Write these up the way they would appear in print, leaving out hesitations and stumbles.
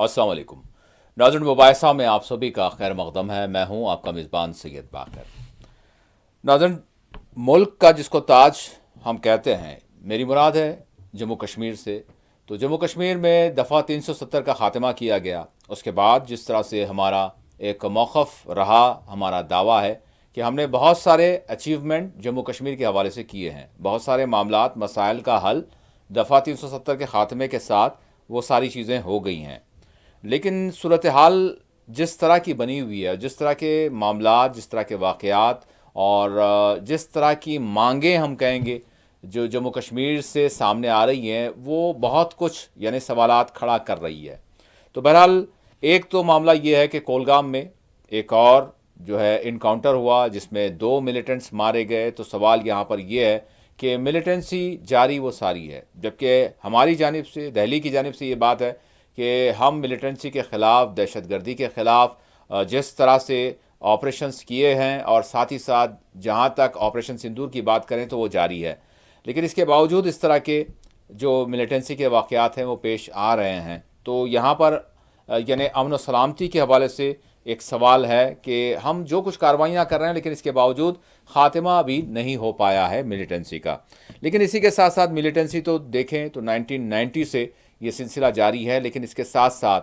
अस्सलाम वालेकुम नाज़रीन, मुबाहिसा में आप सभी का खैर मकदम है। मैं हूं आपका मेज़बान सैयद बाकर। नाज़रीन, मुल्क का जिसको ताज हम कहते हैं, मेरी मुराद है जम्मू कश्मीर से। तो जम्मू कश्मीर में दफ़ा 370 का ख़ात्मा किया गया। उसके बाद जिस तरह से हमारा एक मौक़िफ़ रहा, हमारा दावा है कि हमने बहुत सारे अचीवमेंट जम्मू कश्मीर के हवाले से किए हैं। बहुत सारे मामलात मसाइल का हल दफ़ा 370 के ख़ात्मे के साथ वो सारी चीज़ें हो गई हैं। लेकिन सूरत हाल जिस तरह की बनी हुई है, जिस तरह के मामलात, जिस तरह के वाक़यात और जिस तरह की मांगें हम कहेंगे जो जम्मू कश्मीर से सामने आ रही हैं, वो बहुत कुछ यानी सवालात खड़ा कर रही है। तो बहरहाल एक तो मामला ये है कि कोलगाम में एक और जो है इनकाउंटर हुआ जिसमें 2 मिलिटेंट्स मारे गए। तो सवाल यहाँ पर यह है कि मिलिटेंसी जारी वो सारी है, जबकि हमारी जानिब से, दिल्ली की जानिब से ये बात है कि हम मिलिटेंसी के ख़िलाफ़, दहशतगर्दी के ख़िलाफ़ जिस तरह से ऑपरेशंस किए हैं और साथ ही साथ जहाँ तक ऑपरेशन सिंदूर की बात करें तो वो जारी है। लेकिन इसके बावजूद इस तरह के जो मिलिटेंसी के वाक़यात हैं वो पेश आ रहे हैं। तो यहाँ पर यानी अमन व सलामती के हवाले से एक सवाल है कि हम जो कुछ कार्रवाइयाँ कर रहे हैं लेकिन इसके बावजूद ख़ात्मा अभी नहीं हो पाया है मिलिटेंसी का। लेकिन इसी के साथ साथ मिलिटेंसी तो देखें तो 1990 से ये सिलसिला जारी है। लेकिन इसके साथ साथ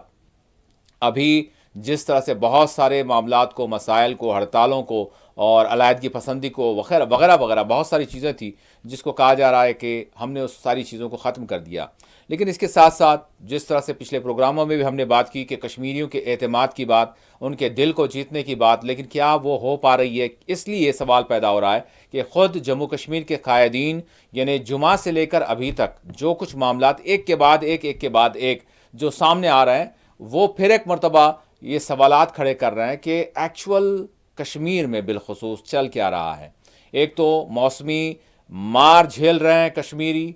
अभी जिस तरह से बहुत सारे मामलात को, मसाइल को, हड़तालों को और अलायदगी पसंदी को वगैरह वगैरह वगैरह बहुत सारी चीज़ें थी जिसको कहा जा रहा है कि हमने उस सारी चीज़ों को ख़त्म कर दिया। लेकिन इसके साथ साथ जिस तरह से पिछले प्रोग्रामों में भी हमने बात की कि कश्मीरियों के एतमाद की बात, उनके दिल को जीतने की बात, लेकिन क्या वो हो पा रही है? इसलिए ये सवाल पैदा हो रहा है कि ख़ुद जम्मू कश्मीर के कायदीन यानी जुमा से लेकर अभी तक जो कुछ मामलात एक के बाद एक जो सामने आ रहे हैं, वो फिर एक मरतबा ये सवालात खड़े कर रहे हैं कि एक्चुअल कश्मीर में बिलखुसूस चल क्या रहा है। एक तो मौसमी मार झेल रहे हैं कश्मीरी,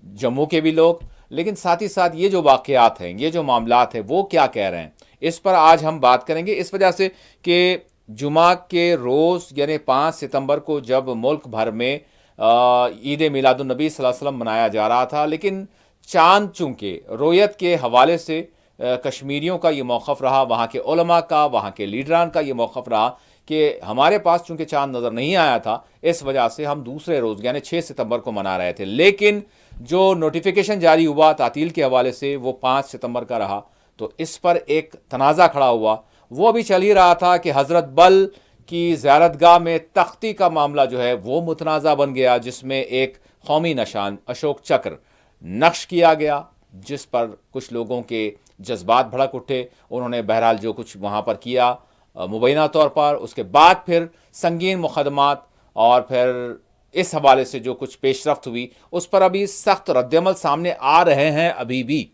जम्मू के भी लोग, लेकिन साथ ही साथ ये जो वाक़यात हैं, ये जो मामलात हैं, वो क्या कह रहे हैं, इस पर आज हम बात करेंगे। इस वजह से कि जुमा के रोज़ यानी 5 सितंबर को जब मुल्क भर में ईद मिलादुन्नबी सल्लल्लाहु अलैहि वसल्लम मनाया जा रहा था, लेकिन चांद चूँकि रोयत के हवाले से कश्मीरियों का ये मौक़िफ़ रहा, वहाँ के उलमा का, वहाँ के लीडरान का ये मौक़िफ़ रहा कि हमारे पास चूँकि चांद नज़र नहीं आया था, इस वजह से हम दूसरे रोज़ यानी 6 सितंबर को मना रहे थे। लेकिन जो नोटिफिकेशन जारी हुआ तातील के हवाले से वो 5 सितंबर का रहा। तो इस पर एक तनाज़ा खड़ा हुआ। वो अभी चल ही रहा था कि हज़रत बल की ज़ियारतगाह में तख्ती का मामला जो है वो मुतनाज़ा बन गया, जिसमें एक कौमी निशान अशोक चक्र नक्श किया गया, जिस पर कुछ लोगों के जज्बात भड़क उठे। उन्होंने बहरहाल जो कुछ वहाँ पर किया मुबैना तौर पर, उसके बाद फिर संगीन मुकदमात और फिर इस हवाले से जो कुछ पेशरफ्त हुई उस पर अभी सख्त रद्दअमल सामने आ रहे हैं अभी भी।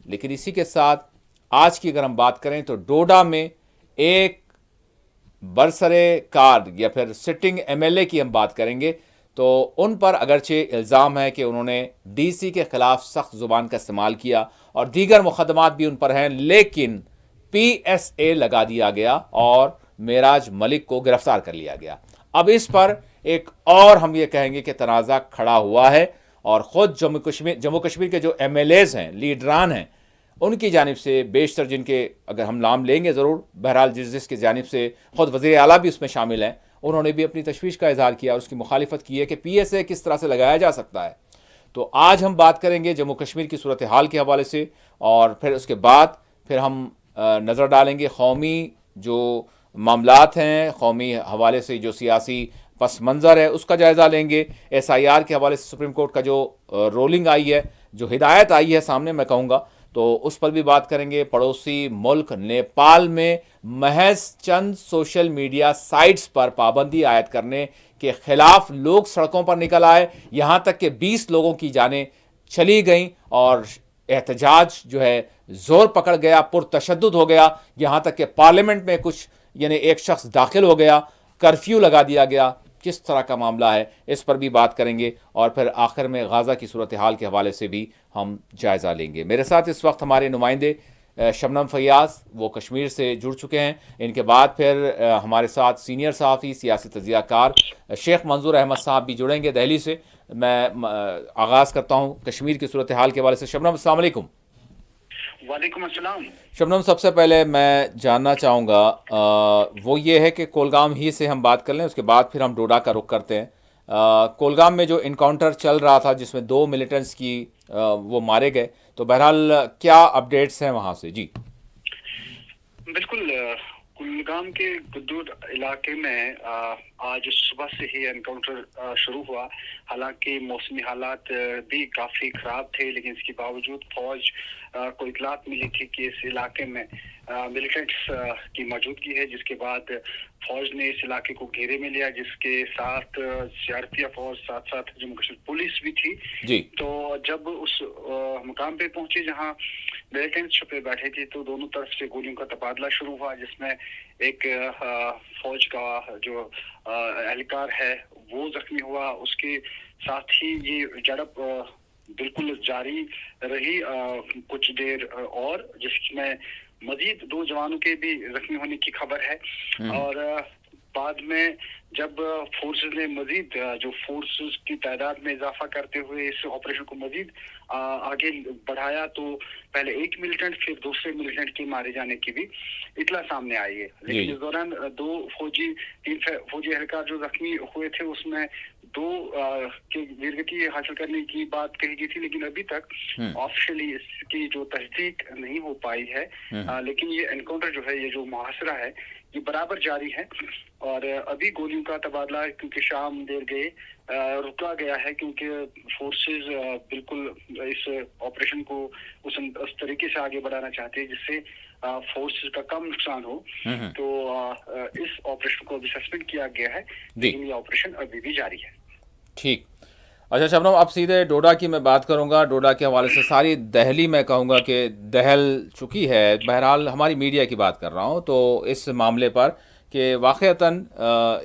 लेकिन इसी के साथ आज की अगर हम बात करें तो डोडा में एक बरसरे कार या फिर सिटिंग एमएलए की हम बात करेंगे तो उन पर अगरचे इल्ज़ाम है कि उन्होंने डीसी के ख़िलाफ़ सख्त ज़ुबान का इस्तेमाल किया और दीगर मुकदमात भी उन पर हैं, लेकिन पीएसए लगा दिया गया और मेराज मलिक को गिरफ्तार कर लिया गया। अब इस पर एक और हम ये कहेंगे कि तनाज़ा खड़ा हुआ है और ख़ुद जम्मू कश्मीर के जो एमएलएज़ हैं, लीडरान हैं, उनकी जानिब से बेशतर, जिनके अगर हम नाम लेंगे ज़रूर, बहरहाल जिसकी जानिब से ख़ुद वज़ीर आला भी उसमें शामिल हैं, उन्होंने भी अपनी तशवीश का इज़हार किया और उसकी मुखालिफत की है कि पीएसए किस तरह से लगाया जा सकता है। तो आज हम बात करेंगे जम्मू कश्मीर की सूरत हाल के हवाले से और फिर उसके बाद फिर हम नज़र डालेंगे कौमी जो मामलात हैं, कौमी हवाले से जो सियासी पस मंज़र है उसका जायज़ा लेंगे। एसआईआर के हवाले से सुप्रीम कोर्ट का जो रोलिंग आई है, जो हिदायत आई है सामने, मैं कहूँगा, तो उस पर भी बात करेंगे। पड़ोसी मुल्क नेपाल में महज चंद सोशल मीडिया साइट्स पर पाबंदी आयद करने के ख़िलाफ़ लोग सड़कों पर निकल आए, यहाँ तक कि 20 लोगों की जानें चली गईं और एहतजाज जो है ज़ोर पकड़ गया, पुरतशद्दुद हो गया, यहाँ तक कि पार्लियामेंट में कुछ यानी एक शख्स दाखिल हो गया, कर्फ्यू लगा दिया गया। किस तरह का मामला है इस पर भी बात करेंगे और फिर आखिर में गाज़ा की सूरत हाल के हवाले से भी हम जायज़ा लेंगे। मेरे साथ इस वक्त हमारे नुमाइंदे शबनम फैयाज़, वो कश्मीर से जुड़ चुके हैं। इनके बाद फिर हमारे साथ सीनियर सहाफ़ी, सियासी तज़कियाकार शेख मंजूर अहमद साहब भी जुड़ेंगे दिल्ली से। मैं आगाज़ करता हूँ कश्मीर की सूरत हाल के हवाले से। शबनम, अस्सलाम वालेकुम। वालेकुम अस्सलाम। शबनम, सबसे पहले मैं जानना चाहूँगा वो ये है कि कोलगाम ही से हम बात कर लें, उसके बाद फिर हम डोडा का रुख करते हैं। कोलगाम में जो इनकाउंटर चल रहा था जिसमें दो मिलिटेंट्स की वो मारे गए, तो बहरहाल क्या अपडेट्स हैं वहाँ से? जी। बिल्कुल, कुलगाम के गुद्दूर इलाके में आज सुबह से ही एनकाउंटर शुरू हुआ। हालांकि मौसमी हालात भी काफ़ी ख़राब थे, लेकिन इसके बावजूद फौज को इतलात मिली थी कि इस इलाके में मिलिटेंट्स की मौजूदगी है, जिसके बाद फौज ने इस इलाके को घेरे में लिया, जिसके साथ सीआरपीएफ और साथ साथ जम्मू कश्मीर पुलिस भी थी। जी। तो जब उस मुकाम पे पहुंचे जहां मिलिटेंट्स छुपे बैठे थे, तो दोनों तरफ से गोलियों का तबादला शुरू हुआ, जिसमें एक फौज का जो एहलकार है वो जख्मी हुआ। उसके साथ ही ये झड़प बिल्कुल जारी रही कुछ देर और, जिसमें मजीद 2 जवानों के भी जख्मी होने की खबर है। और बाद में जब फोर्सेस ने मजीद जो फोर्सेस की तादाद में इजाफा करते हुए इस ऑपरेशन को मजीद आगे बढ़ाया, तो पहले एक मिलिटेंट फिर दूसरे मिलिटेंट के मारे जाने की भी इतला सामने आई है। लेकिन इस दौरान तीन फौजी एहलकार जो जख्मी हुए थे, उसमें 2 की वीरगति हासिल करने की बात कही गई थी, लेकिन अभी तक ऑफिशियली इसकी जो तस्दीक नहीं हो पाई है। लेकिन ये एनकाउंटर जो है, ये जो मुहासरा है, ये बराबर जारी है। और अभी गोलियों का तबादला क्योंकि शाम देर गए रुका गया है, क्योंकि फोर्सेस बिल्कुल इस ऑपरेशन को उस तरीके से आगे बढ़ाना चाहते हैं जिससे फोर्सेस का कम नुकसान हो। तो इस ऑपरेशन को अभी सस्पेंड किया गया है, लेकिन ये ऑपरेशन अभी भी जारी है। ठीक। अच्छा शबनम, अब सीधे डोडा की मैं बात करूंगा। डोडा के हवाले से सारी दहली मैं कहूँगा कि दहल चुकी है। बहरहाल हमारी मीडिया की बात कर रहा हूँ तो इस मामले पर कि वाक़तन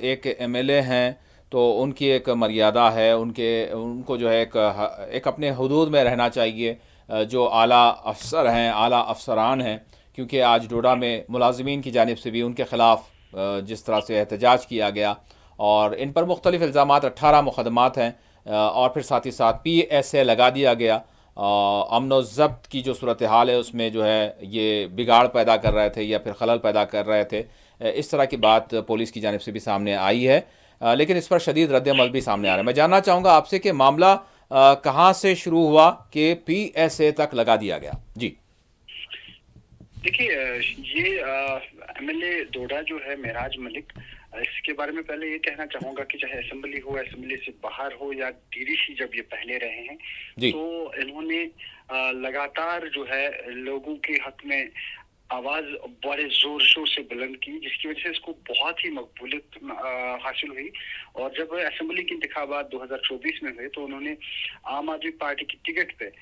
एक एमएलए हैं तो उनकी एक मर्यादा है, उनको जो है एक अपने हदूद में रहना चाहिए। जो आला अफसर हैं, आला अफसरान हैं, क्योंकि आज डोडा में मुलाजमीन की जानिब से भी उनके ख़िलाफ़ जिस तरह से एहतजाज किया गया और इन पर मुख्तलिफ़ इल्ज़ामात 18 मुकदमात हैं और फिर साथ ही साथ PSA लगा दिया गया। अमन व ज़ब्त की जो सूरत हाल है उसमें जो है ये बिगाड़ पैदा कर रहे थे या फिर खलल पैदा कर रहे थे, इस तरह की बात पुलिस की जानिब से भी सामने आई है। लेकिन इस पर शदीद रद्द-ए-अमल भी सामने आ रहा है। मैं जानना चाहूँगा आपसे कि मामला कहाँ से शुरू हुआ कि PSA तक लगा दिया गया? जी। देखिए, ये एमएलए डोडा जो है महराज मलिक, इसके बारे में पहले ये कहना चाहूंगा कि चाहे असेंबली हो, असेंबली से बाहर हो या DDC जब ये पहले रहे हैं, तो इन्होंने लगातार जो है लोगों के हक में आवाज बड़े जोर शोर से बुलंद की, जिसकी वजह से इसको बहुत ही मकबूलियत हासिल हुई। और जब असेंबली के इंतखाबात 2024 में हुए, तो उन्होंने आम आदमी पार्टी की टिकट पे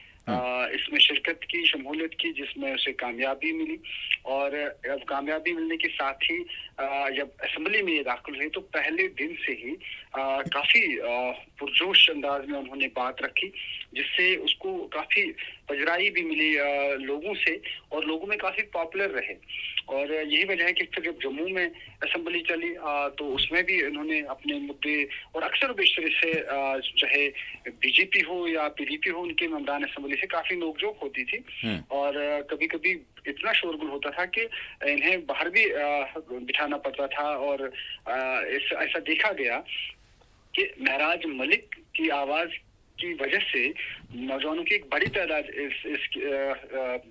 इसमें शिरकत की, शमूलियत की, जिसमें उसे कामयाबी मिली। और अब कामयाबी मिलने के साथ ही जब असेंबली में ये दाखिल हुए, तो पहले दिन से ही काफी पुरजोश अंदाज में उन्होंने बात रखी, जिससे उसको काफी पजराई भी मिली लोगों से, और लोगों में काफी पॉपुलर रहे। और यही वजह है कि फिर जब जम्मू में असेंबली चली तो उसमें भी इन्होंने अपने मुद्दे, और अक्सर बेशतर से चाहे BJP हो या PDP हो, उनके मेंबरान असेंबली से काफी नोकझोंक होती थी। और कभी कभी इतना शोरगुल होता था कि इन्हें बाहर भी बिठाना पड़ता था। और ऐसा देखा गया कि महराज मलिक की आवाज की वजह से नौजवानों की एक बड़ी तादाद इस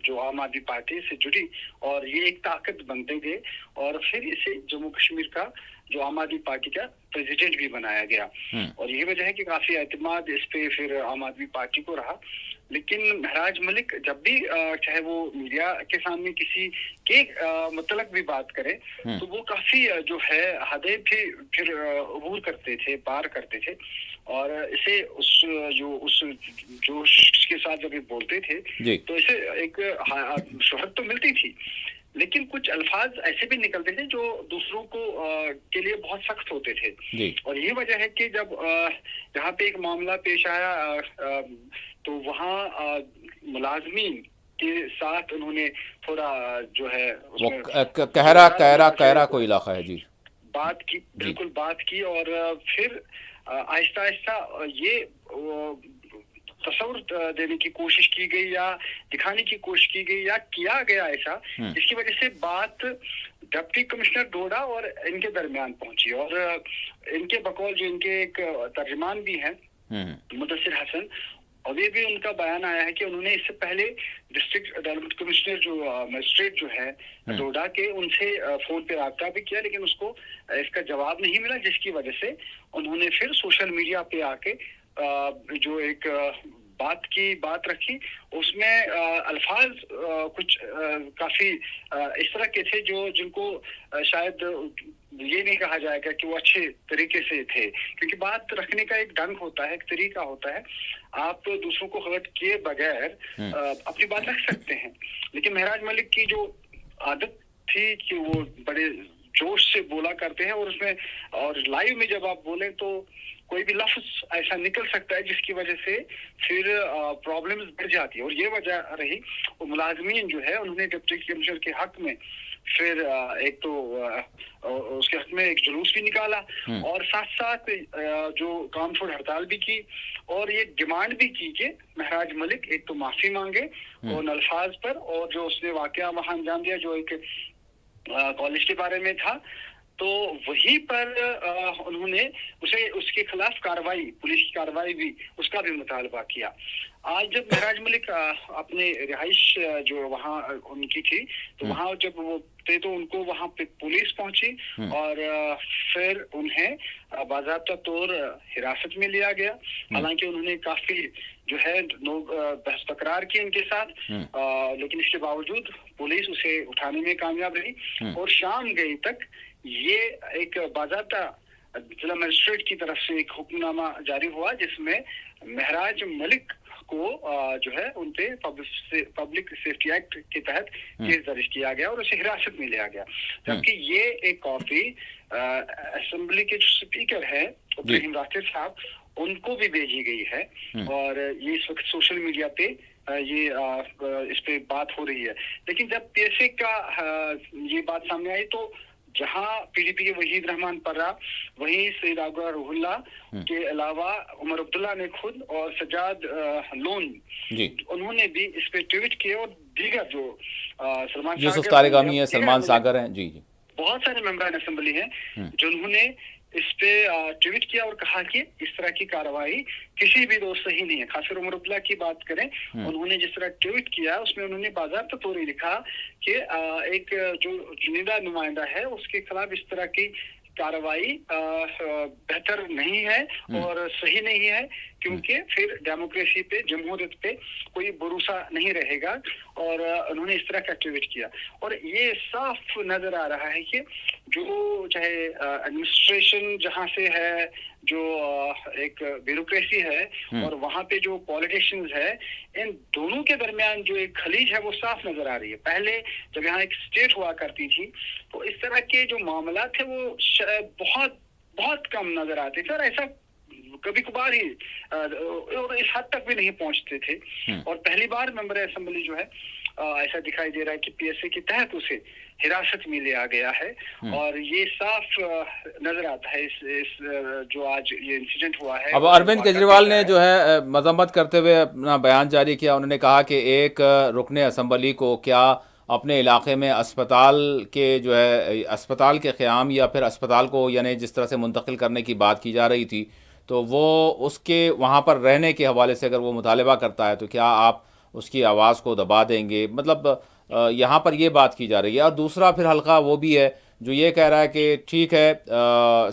जो आम आदमी पार्टी से जुड़ी, और ये एक ताकत बनते गए। और फिर इसे जम्मू कश्मीर का जो आम आदमी पार्टी का प्रेसिडेंट भी बनाया गया। और यही वजह है कि काफी एतमाद इस पे फिर आम आदमी पार्टी को रहा। लेकिन महराज मलिक जब भी चाहे वो मीडिया के सामने किसी के मतलब भी बात करे, तो वो काफी जो है हदें भी फिर अबूर करते थे, पार करते थे। और इसे उस जोश के साथ जब ये बोलते थे, तो इसे एक शोहरत तो मिलती थी, लेकिन कुछ अल्फाज ऐसे भी निकलते थे जो दूसरों को के लिए बहुत सख्त होते थे। और ये वजह है कि जब जहाँ पे एक मामला पेश आया तो वहाँ मुलाजमीन के साथ उन्होंने थोड़ा जो है कहरा कोई इलाका है जी, बात की, बिल्कुल बात की। और फिर आहिस्ता आहिस्ता ये तस्वुर देने की कोशिश की गई या दिखाने की कोशिश की गई या किया गया ऐसा, जिसकी वजह से बात डिप्टी कमिश्नर डोडा और इनके दरमियान पहुंची। और इनके बकौल जो इनके एक तर्जमान भी हैं मुदस्सिर हसन, अभी भी उनका बयान आया है कि उन्होंने इससे पहले डिस्ट्रिक्ट डेवलपमेंट कमिश्नर जो मजिस्ट्रेट जो है डोडा के, उनसे फोन पे राब्ता भी किया, लेकिन उसको इसका जवाब नहीं मिला, जिसकी वजह से उन्होंने फिर सोशल मीडिया पे आके जो एक बात रखी, उसमें अल्फाज कुछ काफी इस तरह के थे जिनको शायद ये नहीं कहा जाएगा कि वो अच्छे तरीके से थे, क्योंकि बात रखने का एक ढंग होता है, एक तरीका होता है, आप दूसरों को हर्ट किए बगैर अपनी बात रख सकते हैं। लेकिन महराज मलिक की जो आदत थी कि वो बड़े जोश से बोला करते हैं, और उसमें और लाइव में जब आप बोलें तो कोई भी लफ्ज ऐसा निकल सकता है जिसकी वजह से फिर प्रॉब्लम्स बढ़ जाती है। और ये वजह रही, वो मुलाजमीन जो है उन्होंने डिप्टी कमिश्नर के हक में फिर एक तो उसके हक में एक जुलूस भी निकाला, और साथ साथ जो काम छोड़ हड़ताल भी की, और ये डिमांड भी की कि महराज मलिक एक तो माफी मांगे उन अल्फाज पर, और जो उसने वाकया वहां अंजाम दिया जो एक कॉलेज के बारे में था, तो वहीं पर उन्होंने उसके खिलाफ कार्रवाई, पुलिस की कार्रवाई भी, उसका भी मुतालबा किया। आज जब महराज मलिक अपने रिहाइश जो वहाँ उनकी थी, तो वहाँ जब वो थे तो उनको वहाँ पे पुलिस पहुंची और फिर उन्हें बाज़ाब्ता तौर हिरासत में लिया गया। हालांकि उन्होंने काफी जो है लोग बहस तकरार की उनके साथ, लेकिन इसके बावजूद पुलिस उसे उठाने में कामयाब रही, और शाम गई तक ये एक बाज़ाब्ता जिला मजिस्ट्रेट की तरफ से एक हुक्मनामा जारी हुआ, जिसमें महराज मलिक को जो है उनपे पब्लिक सेफ्टी एक्ट के तहत केस दर्ज किया गया और उसे हिरासत में लिया गया। जबकि ये एक कॉपी असेंबली के जो स्पीकर है इब्राहिम राशिद साहब, उनको भी भेजी गई है, और ये इस वक्त सोशल मीडिया पे ये इस पे बात हो रही है। लेकिन जब पीएसए का ये बात सामने आई, तो जहां पीडीपी के वहीद रहमान पर्रा, वहीं सईद आगरा रूहुल्ला के अलावा उमर अब्दुल्ला ने खुद और सजाद लोन, उन्होंने भी इस पे ट्वीट किए, और दीगर जो सलमान यूसुफ तारिगामी है, सलमान सागर हैं, जी बहुत सारे मेंबर असेंबली हैं जिन्होंने इस पे ट्वीट किया और कहा कि इस तरह की कार्रवाई किसी भी दोस्त सही नहीं है। खासकर उमर अब्दुल्ला की बात करें, उन्होंने जिस तरह ट्वीट किया उसमें उन्होंने बाज़ाब्ता तौर पर लिखा कि एक जो चुनिंदा नुमाइंदा है उसके खिलाफ इस तरह की कार्रवाई बेहतर नहीं है और सही नहीं है, क्योंकि फिर डेमोक्रेसी पे, जमहूरियत पे कोई भरोसा नहीं रहेगा। और उन्होंने इस तरह का ट्वीट किया, और ये साफ नजर आ रहा है कि जो चाहे एडमिनिस्ट्रेशन जहां से है, जो एक ब्यूरोक्रेसी है, और वहां पे जो पॉलिटिशियंस है, इन दोनों के दरमियान जो एक खलीज है वो साफ नजर आ रही है। पहले जब यहाँ एक स्टेट हुआ करती थी तो इस तरह के जो मामला थे वो बहुत बहुत कम नजर आते थे, और ऐसा कभी कभार ही और इस हद तक भी नहीं पहुंचते थे। और पहली बार मेंबर असेंबली जो है ऐसा दिखाई दे रहा है कि पीएसए के तहत उसे हिरासत में लिया गया है, और ये साफ नजर आता है इस जो आज ये इंसिडेंट हुआ है। अब अरविंद केजरीवाल ने जो है मजम्मत करते हुए अपना बयान जारी किया। उन्होंने कहा कि एक रुकने असेंबली को क्या अपने इलाके में अस्पताल के जो है अस्पताल के क़याम या फिर अस्पताल को यानी जिस तरह से मुंतकिल करने की बात की जा रही थी, तो वो उसके वहाँ पर रहने के हवाले से अगर वो मुतालबा करता है तो क्या आप उसकी आवाज़ को दबा देंगे? मतलब यहाँ पर ये बात की जा रही है। और दूसरा फिर हल्का वो भी है जो ये कह रहा है कि ठीक है,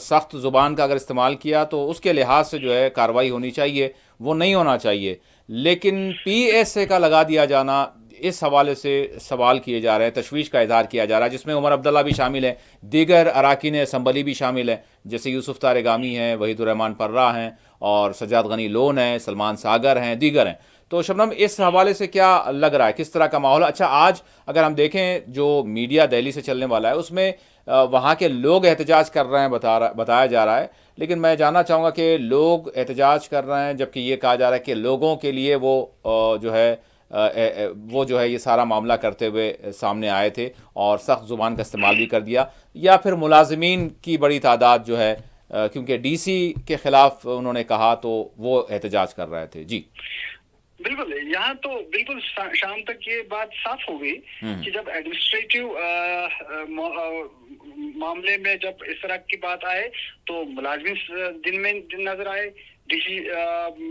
सख्त ज़ुबान का अगर इस्तेमाल किया तो उसके लिहाज से जो है कार्रवाई होनी चाहिए, वो नहीं होना चाहिए। लेकिन पीएसए का लगा दिया जाना, इस हवाले से सवाल किए जा रहे हैं, तशवीश का इजहार किया जा रहा है, जिसमें उमर अब्दुल्ला भी शामिल है, दीगर अराकीन असम्बली भी शामिल है, जैसे यूसुफ तारिगामी हैं, वहीदुर्रहमान पर्रा हैं, और सजाद गनी लोन हैं, सलमान सागर हैं, दीगर हैं। तो शबनम, इस हवाले से क्या लग रहा है, किस तरह का माहौल? अच्छा, आज अगर हम देखें जो मीडिया दिल्ली से चलने वाला है उसमें वहाँ के लोग एहतजाज कर रहे हैं बताया जा रहा है, लेकिन मैं जानना चाहूँगा कि लोग एहतजाज कर रहे हैं जबकि ये कहा जा रहा है कि लोगों के लिए वो जो है ये सारा मामला करते हुए सामने आए थे और सख्त ज़ुबान का इस्तेमाल भी कर दिया, या फिर मुलाजिमीन की बड़ी तादाद जो है क्योंकि डीसी के ख़िलाफ़ उन्होंने कहा तो वो एहतजाज कर रहे थे? जी बिल्कुल, यहाँ तो बिल्कुल शाम तक ये बात साफ हो गई कि जब एडमिनिस्ट्रेटिव मामले में जब इस तरह की बात आए तो मुलाजिम दिन नजर आए, डीसी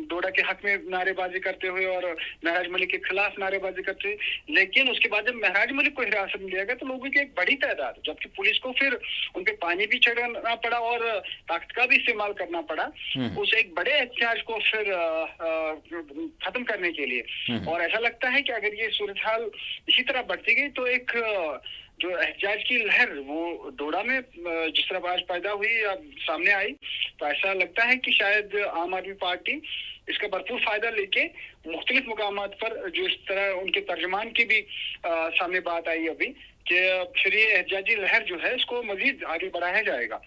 डोडा के हक में नारेबाजी करते हुए और महराज मलिक के खिलाफ नारेबाजी करते हुए। लेकिन उसके बाद जब महराज मलिक को हिरासत में लिया गया तो लोगों की एक बड़ी तादाद, जबकि पुलिस को फिर उन पे पानी भी चढ़ाना पड़ा और ताकत का भी इस्तेमाल करना पड़ा उस एक बड़े एहतजाज को फिर खत्म करने के लिए। और ऐसा लगता है कि अगर ये सूरत हाल इसी तरह बढ़ती गई तो एक जो एहतजाज की लहर वो डोडा में जिस तरह आज पैदा हुई या सामने आई, तो ऐसा लगता है कि शायद आम आदमी पार्टी इसका भरपूर फायदा लेके मुख्तलिफ मुकामात पर जो इस तरह उनके तर्जमान की भी सामने बात आई अभी कि फिर ये एहतजाजी लहर जो है इसको मजीद आगे बढ़ाया जाएगा।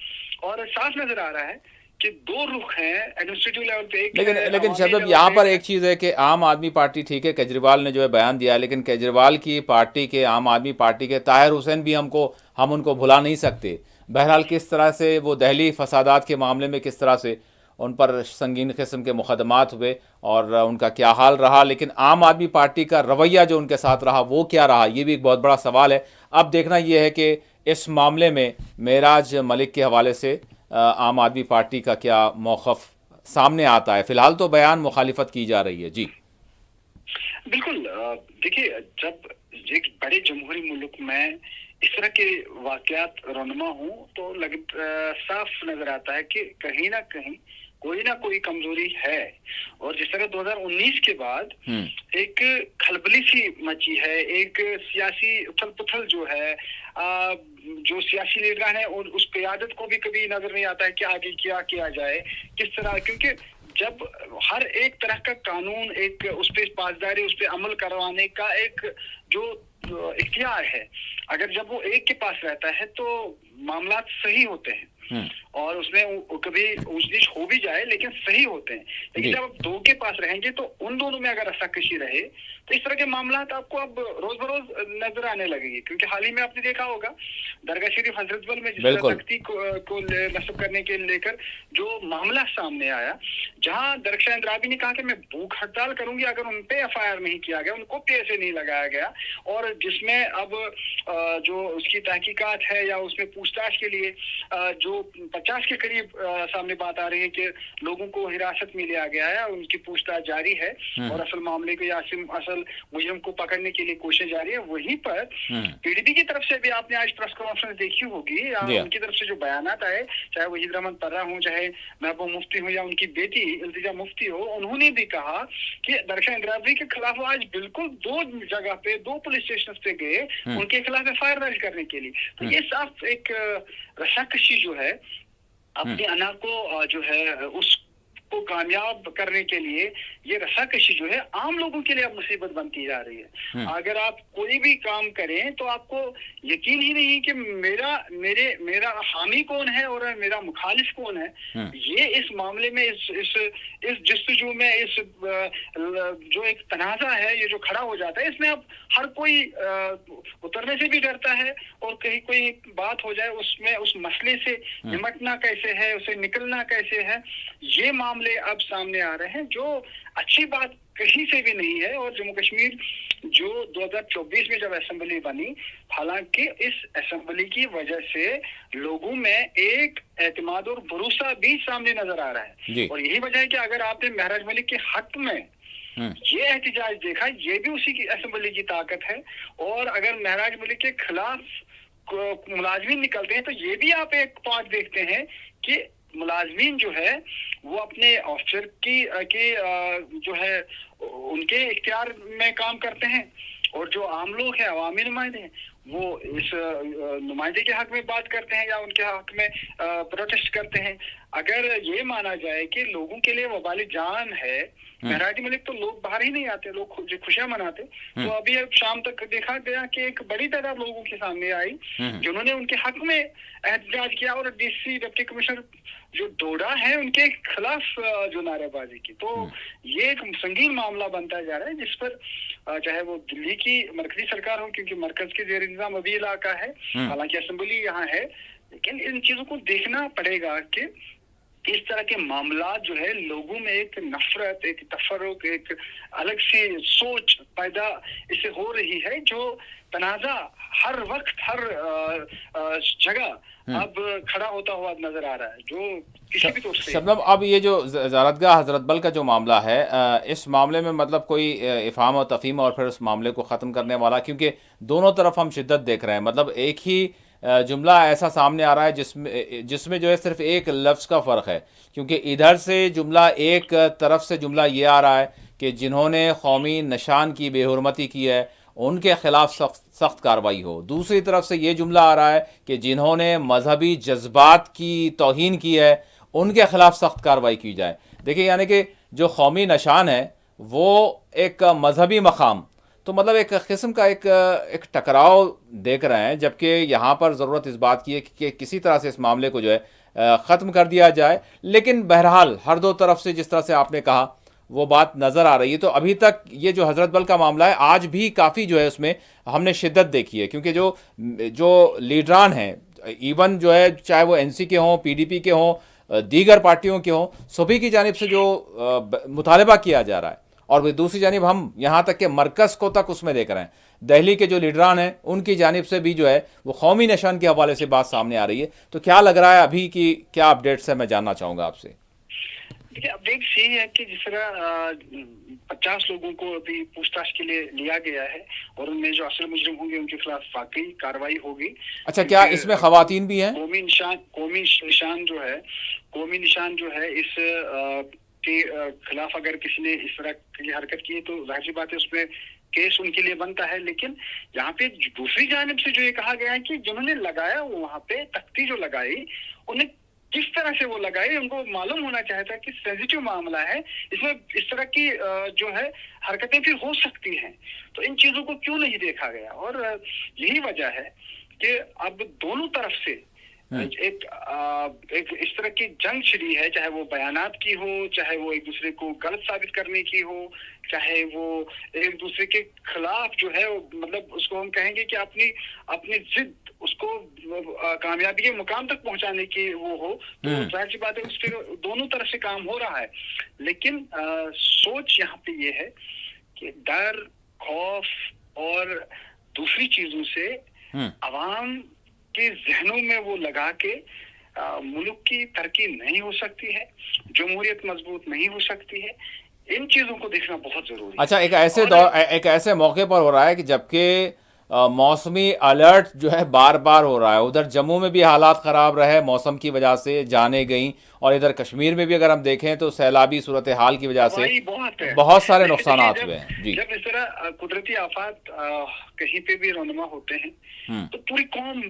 और साफ नजर आ रहा है कि दो रुख हैं एडमिनिस्ट्रेटिव लेवल पे। लेकिन शबनम, यहाँ पर एक चीज़ है कि आम आदमी पार्टी, ठीक है, केजरीवाल ने जो है बयान दिया, लेकिन केजरीवाल की पार्टी के, आम आदमी पार्टी के ताहिर हुसैन भी हम उनको भुला नहीं सकते। बहरहाल किस तरह से वो दहली फसादात के मामले में किस तरह से उन पर संगीन किस्म के मुकदमात हुए और उनका क्या हाल रहा, लेकिन आम आदमी पार्टी का रवैया जो उनके साथ रहा वो क्या रहा, ये भी एक बहुत बड़ा सवाल है। अब देखना ये है कि इस मामले में महराज मलिक के हवाले से आम आदमी पार्टी का क्या मौक़िफ़ सामने आता है। फिलहाल तो बयान मुखालिफत की जा रही है। जी बिल्कुल, देखिए जब एक बड़े जमहूरी मुल्क में इस तरह के वाक़यात रोनुमा हूँ तो साफ नजर आता है कि कहीं ना कहीं कोई ना कोई कमजोरी है। और जिस तरह 2019 के बाद एक खलबली सी मची है, एक सियासी उथल पुथल जो है, जो सियासी लीडर हैं और उस क़यादत को भी कभी नजर नहीं आता है कि आगे क्या किया जाए किस तरह, क्योंकि जब हर एक तरह का कानून एक उस पर पासदारी, उस पर अमल करवाने का एक जो इख्तियार है, अगर जब वो एक के पास रहता है तो मामला सही होते हैं और उसमें कभी ऊंच नीच हो भी जाए लेकिन सही होते हैं। लेकिन जब आप दो के पास रहेंगे तो उन दोनों में अगर रस्साकशी रहे तो इस तरह के मामला आपको अब रोज बरोज नजर आने लगेगी। क्योंकि हाल ही में आपने देखा होगा दरगाह शरीफ हजरतबल में जिस तरह तख्ती को नस्ब करने के लेकर जो मामला सामने आया, जहां दरख्शां इंद्राबी ने कहा कि मैं भूख हड़ताल करूंगी अगर उन पे FIR नहीं किया गया, उनको पैसे नहीं लगाया गया, और जिसमें अब जो उसकी तहकीकात है या उसमें पूछताछ के लिए जो 50 के करीब सामने बात आ रही है कि लोगों को हिरासत में लिया गया है, उनकी पूछताछ जारी है और असल मामले को या असल मुजरिम को पकड़ने के लिए कोशिश जारी है। वहीं पर PDP की तरफ से भी आपने आज प्रेस कॉन्फ्रेंस देखी होगी या उनकी तरफ से जो बयानात आए, चाहे वहीद रहमान पर्रा हो, चाहे महबूब मुफ्ती हो या उनकी बेटी इल्तिजा मुफ्ती हो, उन्होंने भी कहा कि दरख्शां इंद्राबी के खिलाफ आज बिल्कुल 2 जगह पे 2 पुलिस स्टेशन पे गए उनके खिलाफ FIR दर्ज करने के लिए। तो ये साफ एक रस्साकशी जो है अपनी अना को जो है उसको कामयाब करने के लिए, ये रस्साकशी जो है आम लोगों के लिए अब मुसीबत बनती जा रही है। अगर आप कोई भी काम करें तो आपको यकीन ही नहीं कि मेरा हामी कौन है और मेरा मुखालिफ कौन है। ये इस मामले में इस जस्तजू में इस जो एक तनाज़ा है, ये जो खड़ा हो जाता है, इसमें अब हर कोई उतरने से भी डरता है और कहीं कोई बात हो जाए उसमें उस मसले से निमटना कैसे है, उसे निकलना कैसे है, ये मामले अब सामने आ रहे हैं, जो अच्छी बात कहीं से भी नहीं है। और जम्मू कश्मीर जो 2024 में जब असेंबली बनी, हालांकि इस असेंबली की वजह से लोगों में एक एतमाद और भरोसा भी सामने नजर आ रहा है। और यही वजह है कि अगर आपने महराज मलिक के हक में ये एहतजाज देखा, ये भी उसी की असेंबली की ताकत है। और अगर महराज मलिक के खिलाफ मुलाजमीन निकलते हैं तो ये भी आप एक पार्ट देखते हैं कि मुलाजमीन जो है वो अपने ऑफिसर की जो है उनके इख्तियार में काम करते हैं, और जो आम लोग हैं, अवामी नुमाइंदे हैं, वो इस नुमाइंदे के हक में बात करते हैं या उनके हक में प्रोटेस्ट करते हैं। अगर ये माना जाए कि लोगों के लिए वबाल जान है महराज मलिक, तो लोग बाहर ही नहीं आते, लोग खुशियां मनाते। तो अभी अब शाम तक देखा गया कि एक बड़ी तादाद लोगों के सामने आई जिन्होंने उनके हक में एहतजाज किया और DC डिप्टी कमिश्नर जो डोडा है उनके खिलाफ जो नारेबाजी की। तो ये एक संगीन मामला बनता जा रहा है जिस पर चाहे वो दिल्ली की मरकजी सरकार हो, क्योंकि मरकज के जेर इंतजाम अभी इलाका है, हालांकि असेंबली यहाँ है, लेकिन इन चीजों को देखना पड़ेगा कि اس طرح کے معاملات جو ہے لوگوں میں ایک نفرت، ایک تفرق، ایک الگ سی سوچ پیدا اس سے ہو رہی ہے، جو تنازع ہر وقت ہر جگہ اب کھڑا ہوتا ہوا نظر آ رہا ہے، جو کسی بھی طور سے شبنم اب یہ جو زیارتگاہ حضرت بل کا جو معاملہ ہے، اس معاملے میں مطلب کوئی افہام و تفہیم اور پھر اس معاملے کو ختم کرنے والا، کیونکہ دونوں طرف ہم شدت دیکھ رہے ہیں، مطلب ایک ہی جملہ ایسا سامنے آ رہا ہے جس میں جو ہے صرف ایک لفظ کا فرق ہے، کیونکہ ادھر سے جملہ ایک طرف سے جملہ یہ آ رہا ہے کہ جنہوں نے قومی نشان کی بے حرمتی کی ہے ان کے خلاف سخت کارروائی ہو، دوسری طرف سے یہ جملہ آ رہا ہے کہ جنہوں نے مذہبی جذبات کی توہین کی ہے ان کے خلاف سخت کارروائی کی جائے۔ دیکھیں یعنی کہ جو قومی نشان ہے وہ ایک مذہبی مقام، تو مطلب ایک قسم کا ایک ٹکراؤ دیکھ رہے ہیں، جبکہ یہاں پر ضرورت اس بات کی ہے کہ کسی طرح سے اس معاملے کو جو ہے ختم کر دیا جائے، لیکن بہرحال ہر دو طرف سے جس طرح سے آپ نے کہا وہ بات نظر آ رہی ہے۔ تو ابھی تک یہ جو حضرت بل کا معاملہ ہے آج بھی کافی جو ہے اس میں ہم نے شدت دیکھی ہے، کیونکہ جو لیڈران ہیں ایون جو ہے چاہے وہ این سی کے ہوں، پی ڈی پی کے ہوں، دیگر پارٹیوں کے ہوں، سبھی کی جانب سے جو مطالبہ کیا جا رہا ہے، اور دوسری جانب ہم یہاں تک کہ مرکز کو تک اس میں دیکھ رہے ہیں، دہلی کے جو لیڈران ہیں ان کی جانب سے بھی جو ہے وہ قومی نشان کے حوالے سے بات سامنے آ رہی ہے۔ تو کیا لگ رہا ہے ابھی کی کیا اپڈیٹس ہے، میں جاننا چاہوں گا آپ سے۔ دیکھیے اپڈیٹ یہی ہے کہ جس طرح 50 لوگوں کو ابھی پوچھ تاچھ کے لیے لیا گیا ہے اور ان میں جو اصل مجرم ہوں گے ان کے خلاف واقعی کارروائی ہوگی۔ اچھا، کیا اس میں خواتین بھی ہیں؟ قومی نشان جو ہے اس کے خلاف اگر کسی نے اس طرح کی حرکت کی تو ظاہر سی بات ہے اس میں کیس ان کے لیے بنتا ہے، لیکن یہاں پہ دوسری جانب سے جو یہ کہا گیا ہے کہ جنہوں نے لگایا وہاں پہ تختی جو لگائی انہیں کس طرح سے وہ لگائی، ان کو معلوم ہونا چاہتا تھا کہ سینسیٹیو معاملہ ہے، اس میں اس طرح کی جو ہے حرکتیں پھر ہو سکتی ہیں، تو ان چیزوں کو کیوں نہیں دیکھا گیا؟ اور یہی وجہ ہے کہ اب دونوں طرف سے ایک اس طرح کی جنگ چھڑی ہے، چاہے وہ بیانات کی ہو، چاہے وہ ایک دوسرے کو غلط ثابت کرنے کی ہو، چاہے وہ ایک دوسرے کے خلاف جو ہے مطلب اس کو ہم کہیں گے کہ اپنی ضد اس کو کامیابی کے مقام تک پہنچانے کی وہ ہو، تو ظاہر سی بات ہے اس پہ دونوں طرف سے کام ہو رہا ہے، لیکن سوچ یہاں پہ یہ ہے کہ ڈر، خوف اور دوسری چیزوں سے عوام کے ذہنوں میں وہ لگا کے ملک کی ترقی نہیں ہو سکتی ہے، جمہوریت مضبوط نہیں ہو سکتی ہے، ان چیزوں کو دیکھنا بہت ضروری ہے۔ اچھا، ایک ایسے موقع پر ہو رہا ہے کہ جبکہ موسمی الرٹ جو ہے بار بار ہو رہا ہے، ادھر جموں میں بھی حالات خراب رہے موسم کی وجہ سے، جانیں گئیں، اور ادھر کشمیر میں بھی اگر ہم دیکھیں تو سیلابی صورتحال کی وجہ سے بہت سارے نقصانات ہوئے ہیں۔ جی، جب اس طرح قدرتی آفات کہیں پہ بھی رونما ہوتے ہیں تو پوری قوم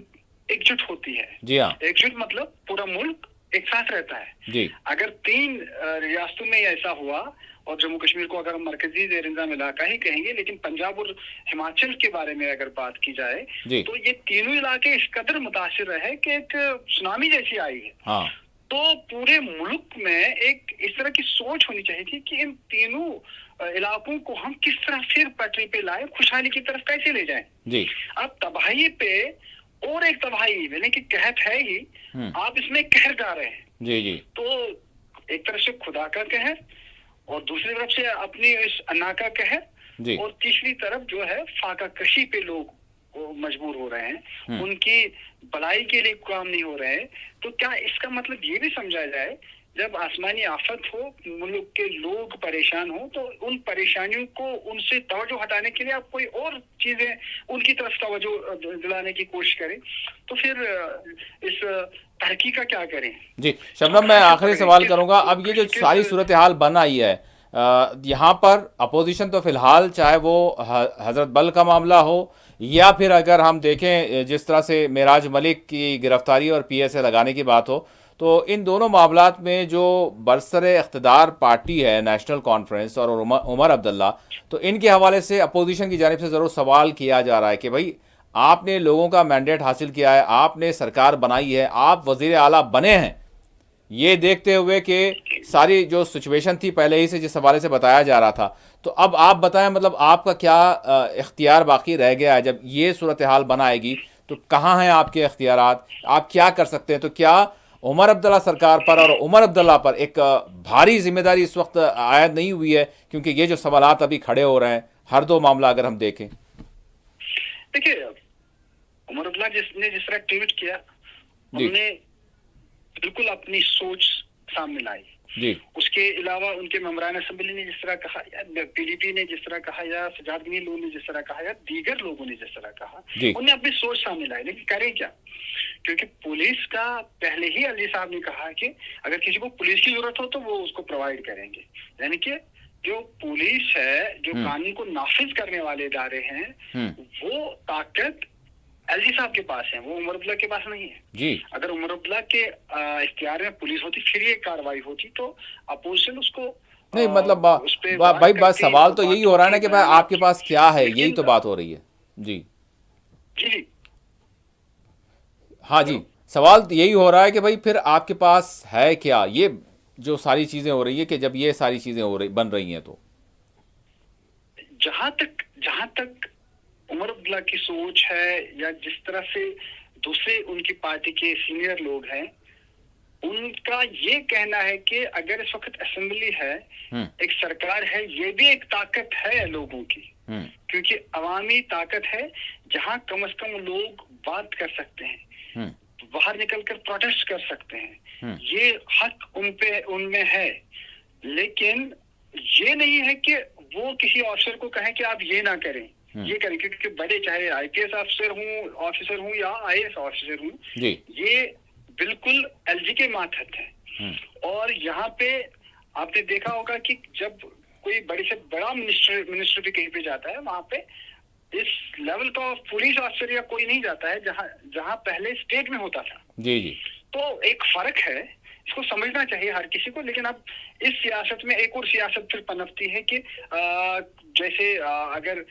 ایک جٹ ہوتی ہے۔ جی ہاں، ایک جٹ مطلب پورا ملک ایک ساتھ رہتا ہے۔ جی، اگر 3 ریاستوں میں ایسا ہوا، اور جموں کشمیر کو اگر ہم مرکزی زیر انتظام علاقہ ہی کہیں گے، لیکن پنجاب اور ہماچل کے بارے میں اگر بات کی جائے تو یہ تینوں علاقے اس قدر متاثر رہے کہ ایک سونامی جیسی آئی ہے۔ تو پورے ملک میں ایک اس طرح کی سوچ ہونی چاہیے تھی کہ ان تینوں علاقوں کو ہم کس طرح پھر پٹری پہ لائیں، خوشحالی کی طرف کیسے لے جائیں۔ جی، اب تباہی پہ اور ایک تباہی یعنی کہ قحط ہے ہی، آپ اس میں قہر ڈال رہے ہیں۔ جی، جی، تو ایک طرف سے خدا کا قہر اور دوسری طرف سے اپنی اس انا کا قہر، اور تیسری طرف جو ہے فاقہ کشی پہ لوگ مجبور ہو رہے ہیں، ان کی بلائی کے لیے کام نہیں ہو رہے ہیں۔ تو کیا اس کا مطلب یہ بھی سمجھا جائے جب آسمانی آفت ہو، ملک کے لوگ پریشان ہوں، تو ان پریشانیوں کو ان سے توجہ ہٹانے کے لیے آپ کوئی اور چیزیں ان کی طرف توجہ دلانے کی کوشش کریں، تو پھر اس ترقی کا کیا کریں؟ جی شبنم، میں آخری سوال کروں گا، اب یہ جو ساری صورتحال بن آئی ہے یہاں پر اپوزیشن تو فی الحال چاہے وہ حضرت بل کا معاملہ ہو یا پھر اگر ہم دیکھیں جس طرح سے معراج ملک کی گرفتاری اور پی ایس اے لگانے کی بات ہو، تو ان دونوں معاملات میں جو برسر اقتدار پارٹی ہے نیشنل کانفرنس اور عمر عبداللہ، تو ان کے حوالے سے اپوزیشن کی جانب سے ضرور سوال کیا جا رہا ہے کہ بھائی آپ نے لوگوں کا مینڈیٹ حاصل کیا ہے، آپ نے سرکار بنائی ہے، آپ وزیر اعلیٰ بنے ہیں، یہ دیکھتے ہوئے کہ ساری جو سچویشن تھی پہلے ہی سے جس حوالے سے بتایا جا رہا تھا، تو اب آپ بتائیں مطلب آپ کا کیا اختیار باقی رہ گیا ہے؟ جب یہ صورتحال بنائے گی تو کہاں ہیں آپ کے اختیارات؟ آپ کیا کر سکتے ہیں؟ تو کیا उमर अब्दुल्ला सरकार पर और उमर अब्दुल्ला पर एक भारी जिम्मेदारी इस वक्त आयद नहीं हुई है, क्योंकि ये जो सवालात अभी खड़े हो रहे हैं हर दो मामला अगर हम देखें? देखिए, उमर अब्दुल्ला जिसने जिस तरह ट्वीट किया, जी हमने बिल्कुल अपनी सोच सामने लाई। जी उसके अलावा उनके मेंबरान असेंबली ने जिस तरह कहा, या पीडीपी ने जिस तरह कहा, या सजाद गनी लोगों ने जिस तरह कहा, या दीगर लोगों ने जिस तरह कहा, जी उन्हें अपनी सोच सामने लाई। लेकिन करें क्या? क्योंकि पुलिस का पहले ही अली साहब ने कहा कि अगर किसी को पुलिस की जरूरत हो तो वो उसको प्रोवाइड करेंगे। यानी कि जो पुलिस है, जो कानून को नाफिज करने वाले इदारे हैं, वो ताकत एलजी साहब के पास है, वो उमर अब्दुल्ला के पास नहीं है। जी अगर उमर अब्दुल्ला के इख्तियार में पुलिस होती, फिर ये कार्रवाई होती, तो अपोजिशन उसको नहीं, मतलब उस पे भाई बस करती, सवाल तो यही हो रहा है ना कि भाई आपके पास क्या है, लेकिन यही तो बात हो रही है। जी जी जी हाँ जी, सवाल तो यही हो रहा है कि भाई फिर आपके पास है क्या, ये जो सारी चीजें हो रही है कि जब ये सारी चीजें हो रही बन रही हैं तो जहां तक उमर अब्दुल्ला की सोच है, या जिस तरह से दूसरे उनकी पार्टी के सीनियर लोग हैं, उनका ये कहना है कि अगर इस वक्त असेंबली है, एक सरकार है, ये भी एक ताकत है लोगों की, क्योंकि अवामी ताकत है जहां कम से कम लोग बात कर सकते हैं, बाहर निकलकर प्रोटेस्ट कर सकते हैं, ये हक उनमें है। लेकिन ये नहीं है कि वो किसी ऑफिसर को कहें कि आप ये ना करें, ये करें, क्योंकि बड़े चाहे आईपीएस ऑफिसर हूँ या आईएएस ऑफिसर हूँ, ये बिल्कुल एलजी के मातहत है। और यहाँ पे आपने देखा होगा कि जब कोई बड़े से बड़ा मिनिस्टर भी कहीं पे जाता है, वहां पे इस लेवल का पुलिस ऑफिसर या कोई नहीं जाता है जहां पहले स्टेट में होता था। जी जी तो एक फर्क है, इसको समझना चाहिए हर किसी को। लेकिन अब इस सियासत में एक और सियासत फिर पनपती है कि जैसे अगर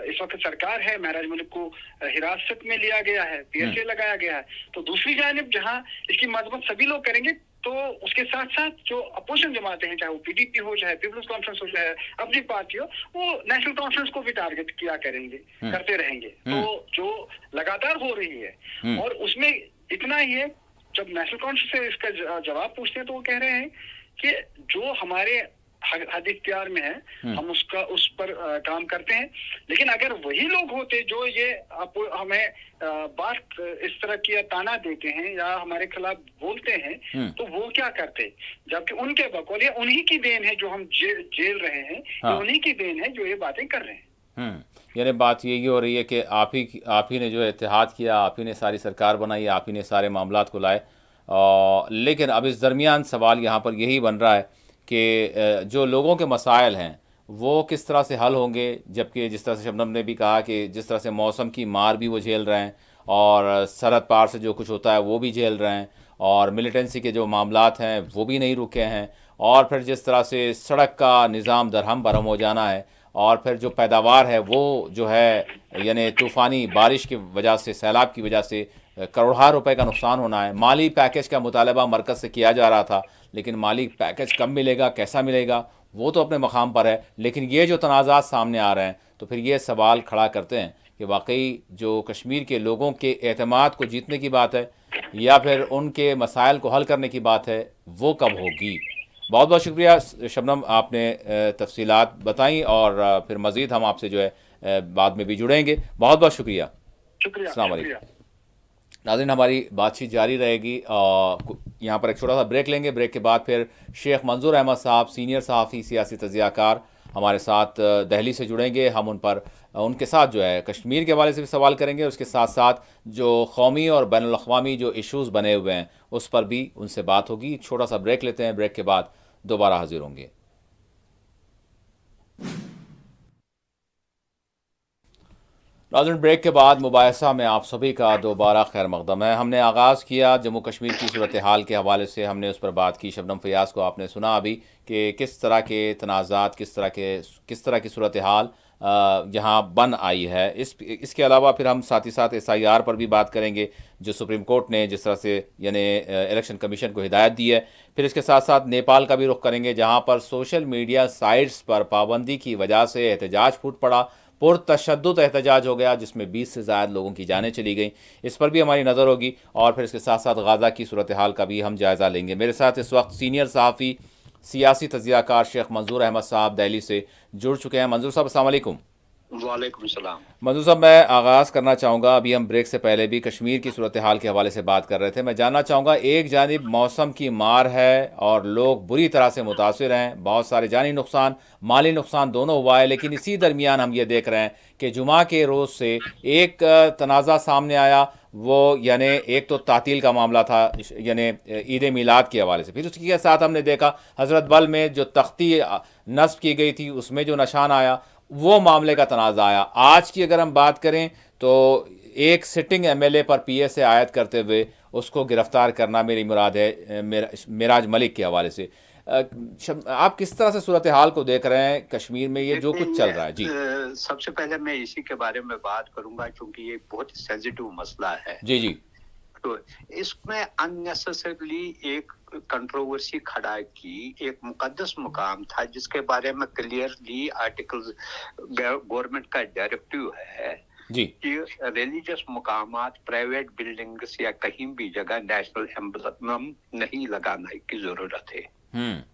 इस वक्त सरकार है, महराज मलिक को हिरासत में लिया गया है, पीएसए लगाया गया है, तो दूसरी जानिब जहां इसकी मजम्मत सभी लोग करेंगे, तो उसके साथ साथ जो अपोजिशन जमाते हैं, चाहे वो पीडीपी हो, चाहे पीपल्स कॉन्फ्रेंस हो, चाहे अपनी पार्टी हो, वो नेशनल कॉन्फ्रेंस को भी टारगेट किया करेंगे, करते रहेंगे। तो जो लगातार हो रही है, और उसमें इतना ही है, जब नेशनल कॉन्फ्रेंस से इसका जवाब पूछते हैं तो वो कह रहे हैं कि जो हमारे हद इख्तियार में है, हम उस पर काम करते हैं। लेकिन अगर वही लोग होते जो ये हमें बात इस तरह की ताना देते हैं या हमारे खिलाफ बोलते हैं, तो वो क्या करते? जबकि उनके बकौल ये उन्हीं की देन है जो हम जेल रहे हैं, ये उन्हीं की देन है जो ये बातें कर रहे हैं। यानी बात यही हो रही है कि आप ही ने जो इत्तेहाद किया, आप ही ने सारी सरकार बनाई, आप ही ने सारे मामलात को लाए। लेकिन अब इस दरमियान सवाल यहाँ पर यही बन रहा है कि जो लोगों के मसाइल हैं वो किस तरह से हल होंगे, जबकि जिस तरह से शबनम ने भी कहा कि जिस तरह से मौसम की मार भी वो झेल रहे हैं, और सरहद पार से जो कुछ होता है वो भी झेल रहे हैं, और मिलिटेंसी के जो मामलात हैं वो भी नहीं रुके हैं, और फिर जिस तरह से सड़क का निज़ाम दरहम बरहम हो जाना है, और फिर जो पैदावार है वो जो है यानी तूफ़ानी बारिश की वजह से, सैलाब की वजह से करोड़ों रुपए का नुकसान होना है। माली पैकेज का मुतालबा मरकज़ से किया जा रहा था, लेकिन माली पैकेज कब मिलेगा, कैसा मिलेगा, वो तो अपने मकाम पर है। लेकिन ये जो तनाज़ात सामने आ रहे हैं, तो फिर ये सवाल खड़ा करते हैं कि वाकई जो कश्मीर के लोगों के एतमाद को जीतने की बात है या फिर उनके मसाइल को हल करने की बात है, वो कब होगी। बहुत बहुत शुक्रिया शबनम, आपने तफसीलात बताई, और फिर मज़ीद हम आपसे जो है बाद में भी जुड़ेंगे। बहुत बहुत शुक्रिया। अस्सलाम वालेकुम। नाज़रीन, हमारी बातचीत जारी रहेगी। यहाँ पर एक छोटा सा ब्रेक लेंगे। ब्रेक के बाद फिर शेख मंजूर अहमद साहब, सीनियर सहाफ़ी, सियासी तज़कियाकार हमारे साथ दिल्ली से जुड़ेंगे। हम उनके साथ जो है कश्मीर के हवाले से भी सवाल करेंगे, उसके साथ साथ जो कौमी और बैनुल अक़वामी जो इश्यूज़ बने हुए हैं उस पर भी उनसे बात होगी। छोटा सा ब्रेक लेते हैं, ब्रेक के बाद दोबारा हाजिर होंगे। नाज़रीन, ब्रेक के बाद मुबाहिसा में आप सभी का दोबारा खैर मक़दम है। हमने आगाज़ किया जम्मू कश्मीर की सूरत हाल के हवाले से, हमने उस पर बात की। शबनम फ़याज़ को आपने सुना अभी कि किस तरह के तनाज़ात, किस तरह की सूरत हाल यहाँ बन आई है। इसके अलावा फिर हम साथ ही साथ SIR पर भी बात करेंगे, जो सुप्रीम कोर्ट ने जिस तरह से यानी इलेक्शन कमीशन को हिदायत दी है। फिर इसके साथ साथ नेपाल का भी रुख करेंगे, जहाँ पर सोशल मीडिया साइट्स पर पाबंदी की वजह से एहतजाज फूट पड़ा। पुरतशद्दुद एहतजाज हो गया जिसमें 20 से ज़्यादा लोगों की जानें चली गई। इस पर भी हमारी नज़र होगी और फिर इसके साथ साथ गाज़ा की सूरत हाल का भी हम जायज़ा लेंगे। मेरे साथ इस वक्त सीनियर सहाफ़ी सियासी तजियाकार शेख मंजूर अहमद साहब दिल्ली से जुड़ चुके हैं। मंजूर साहब, अस्सलाम वालेकुम। वालेकुम सलाम। मंजूर साहब, मैं आगाज़ करना चाहूँगा, अभी हम ब्रेक से पहले भी कश्मीर की सूरत हाल के हवाले से बात कर रहे थे। मैं जानना चाहूँगा, एक जानिब मौसम की मार है और लोग बुरी तरह से मुतासिर हैं, बहुत सारे जानी नुकसान, माली नुकसान दोनों हुआ है, लेकिन इसी दरमियान हम ये देख रहे हैं कि जुमा के रोज़ से एक तनाज़ा सामने आया, वो यानी एक तो तातील का मामला था, यानी ईद मिलाद के हवाले से। फिर उसके साथ हमने देखा हज़रत बल में जो तख्ती नस्ब की गई थी उसमें जो निशान आया, वो मामले का तनाज़ा आया। आज की अगर हम बात करें तो एक सिटिंग एमएलए पर पीए से आयत करते हुए उसको गिरफ्तार करना, मेरी मुराद है मिराज मलिक के हवाले से। आप किस तरह से सूरत हाल को देख रहे हैं कश्मीर में, ये जो कुछ चल रहा है? जी सबसे पहले मैं इसी के बारे में बात करूंगा क्योंकि ये बहुत सेंसिटिव मसला है। जी जी। तो इसमें अननेसेसरली एक कंट्रोवर्सी खड़ा की, एक मुकद्दस मुकाम था जिसके बारे में क्लियरली आर्टिकल गवर्नमेंट का डायरेक्टिव है जी कि रिलीजियस मुकामात, प्राइवेट बिल्डिंग्स या कहीं भी जगह नेशनल एम्ब्लम नहीं लगाने की जरूरत है।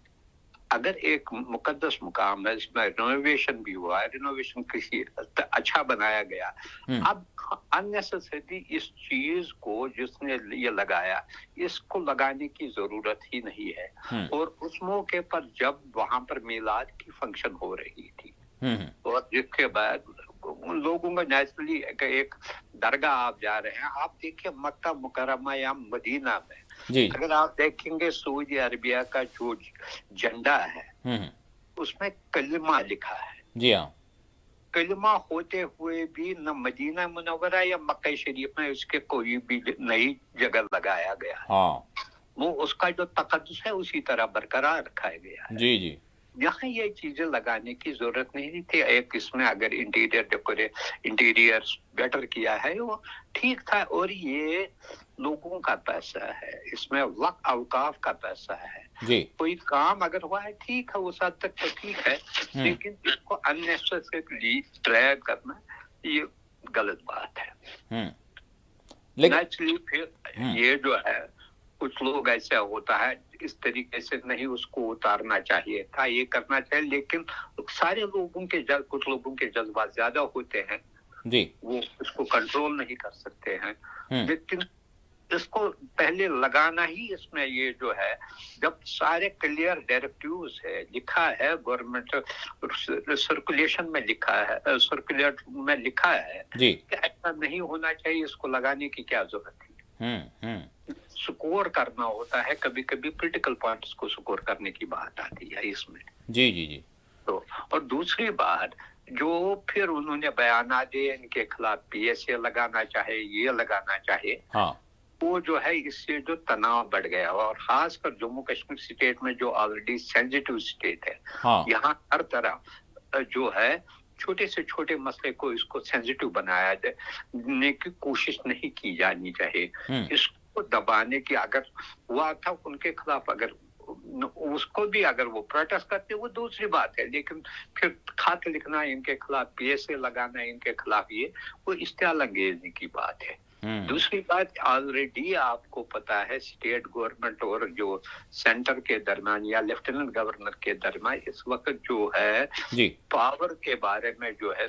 अगर एक मुकद्दस मुकाम है जिसमें रिनोवेशन भी हुआ है, रिनोवेशन किसी अच्छा बनाया गया, अब अननेसेसरी इस चीज को जिसने ये लगाया इसको लगाने की जरूरत ही नहीं है। और उस मौके पर जब वहां पर मिलाद की फंक्शन हो रही थी और जिसके बाद उन लोगों का नेचुरली एक दरगाह आप जा रहे हैं, आप देखिए मक्का मुकर्रमा या मदीना में जी। अगर आप देखेंगे सऊदी अरबिया का जो झंडा है उसमें कलिमा लिखा है। जी हाँ। कलिमा होते हुए भी न मदीना मुनव्वरा या मक्का शरीफ में उसके कोई भी नई जगह लगाया गया है। हाँ। वो उसका जो तकद्दुस है उसी तरह बरकरार रखा गया है। जी जी। यहाँ ये चीजें लगाने की जरूरत नहीं थी। एक इसमें अगर इंटीरियर बेटर किया है वो ठीक था, और ये लोगों का पैसा है, इसमें वक्त अवकाफ का पैसा है जी। कोई काम अगर हुआ है ठीक है, उस हद तक तो ठीक है, लेकिन इसको अननेसेसरली ड्रैग करना ये गलत बात है। नेचुरली फिर ये जो है कुछ लोग ऐसा होता है इस तरीके से नहीं उसको उतारना चाहिए था, ये करना चाहिए, लेकिन सारे लोगों के कुछ लोगों के जज्बात ज्यादा होते हैं जी, वो इसको कंट्रोल नहीं कर सकते हैं। लेकिन इसको पहले लगाना ही इसमें ये जो है, जब सारे क्लियर डायरेक्टिव्स है, लिखा है गवर्नमेंट सर्कुलेशन में लिखा है, सर्कुलर में लिखा है जी कि ऐसा नहीं होना चाहिए, इसको लगाने की क्या जरूरत है। स्कोर करना होता है, कभी कभी पॉलिटिकल पॉइंट्स को स्कोर करने की बात आती है इसमें। जी जी जी। तो और दूसरी बात जो फिर उन्होंने बयाना दिए इनके खिलाफ पीएसए लगाना चाहे ये लगाना चाहे, हाँ, वो जो है इससे जो तनाव बढ़ गया, और खासकर जम्मू कश्मीर स्टेट में जो ऑलरेडी सेंसिटिव स्टेट है, हाँ, यहाँ हर तरह जो है छोटे से छोटे मसले को इसको सेंसिटिव बनाया जाने की कोशिश नहीं की जानी चाहिए। इसको दबाने की अगर हुआ था उनके खिलाफ, अगर उसको भी अगर वो प्रोटेस्ट करते वो दूसरी बात है, लेकिन फिर खत लिखना इनके खिलाफ, पीएसए लगाना इनके खिलाफ, ये वो इश्तियाल अंगेजी की बात है। दूसरी बात, ऑलरेडी आपको पता है स्टेट गवर्नमेंट और जो सेंटर के दरमियान या लेफ्टिनेंट गवर्नर के दरमियान इस वक्त जो है जी, पावर के बारे में जो है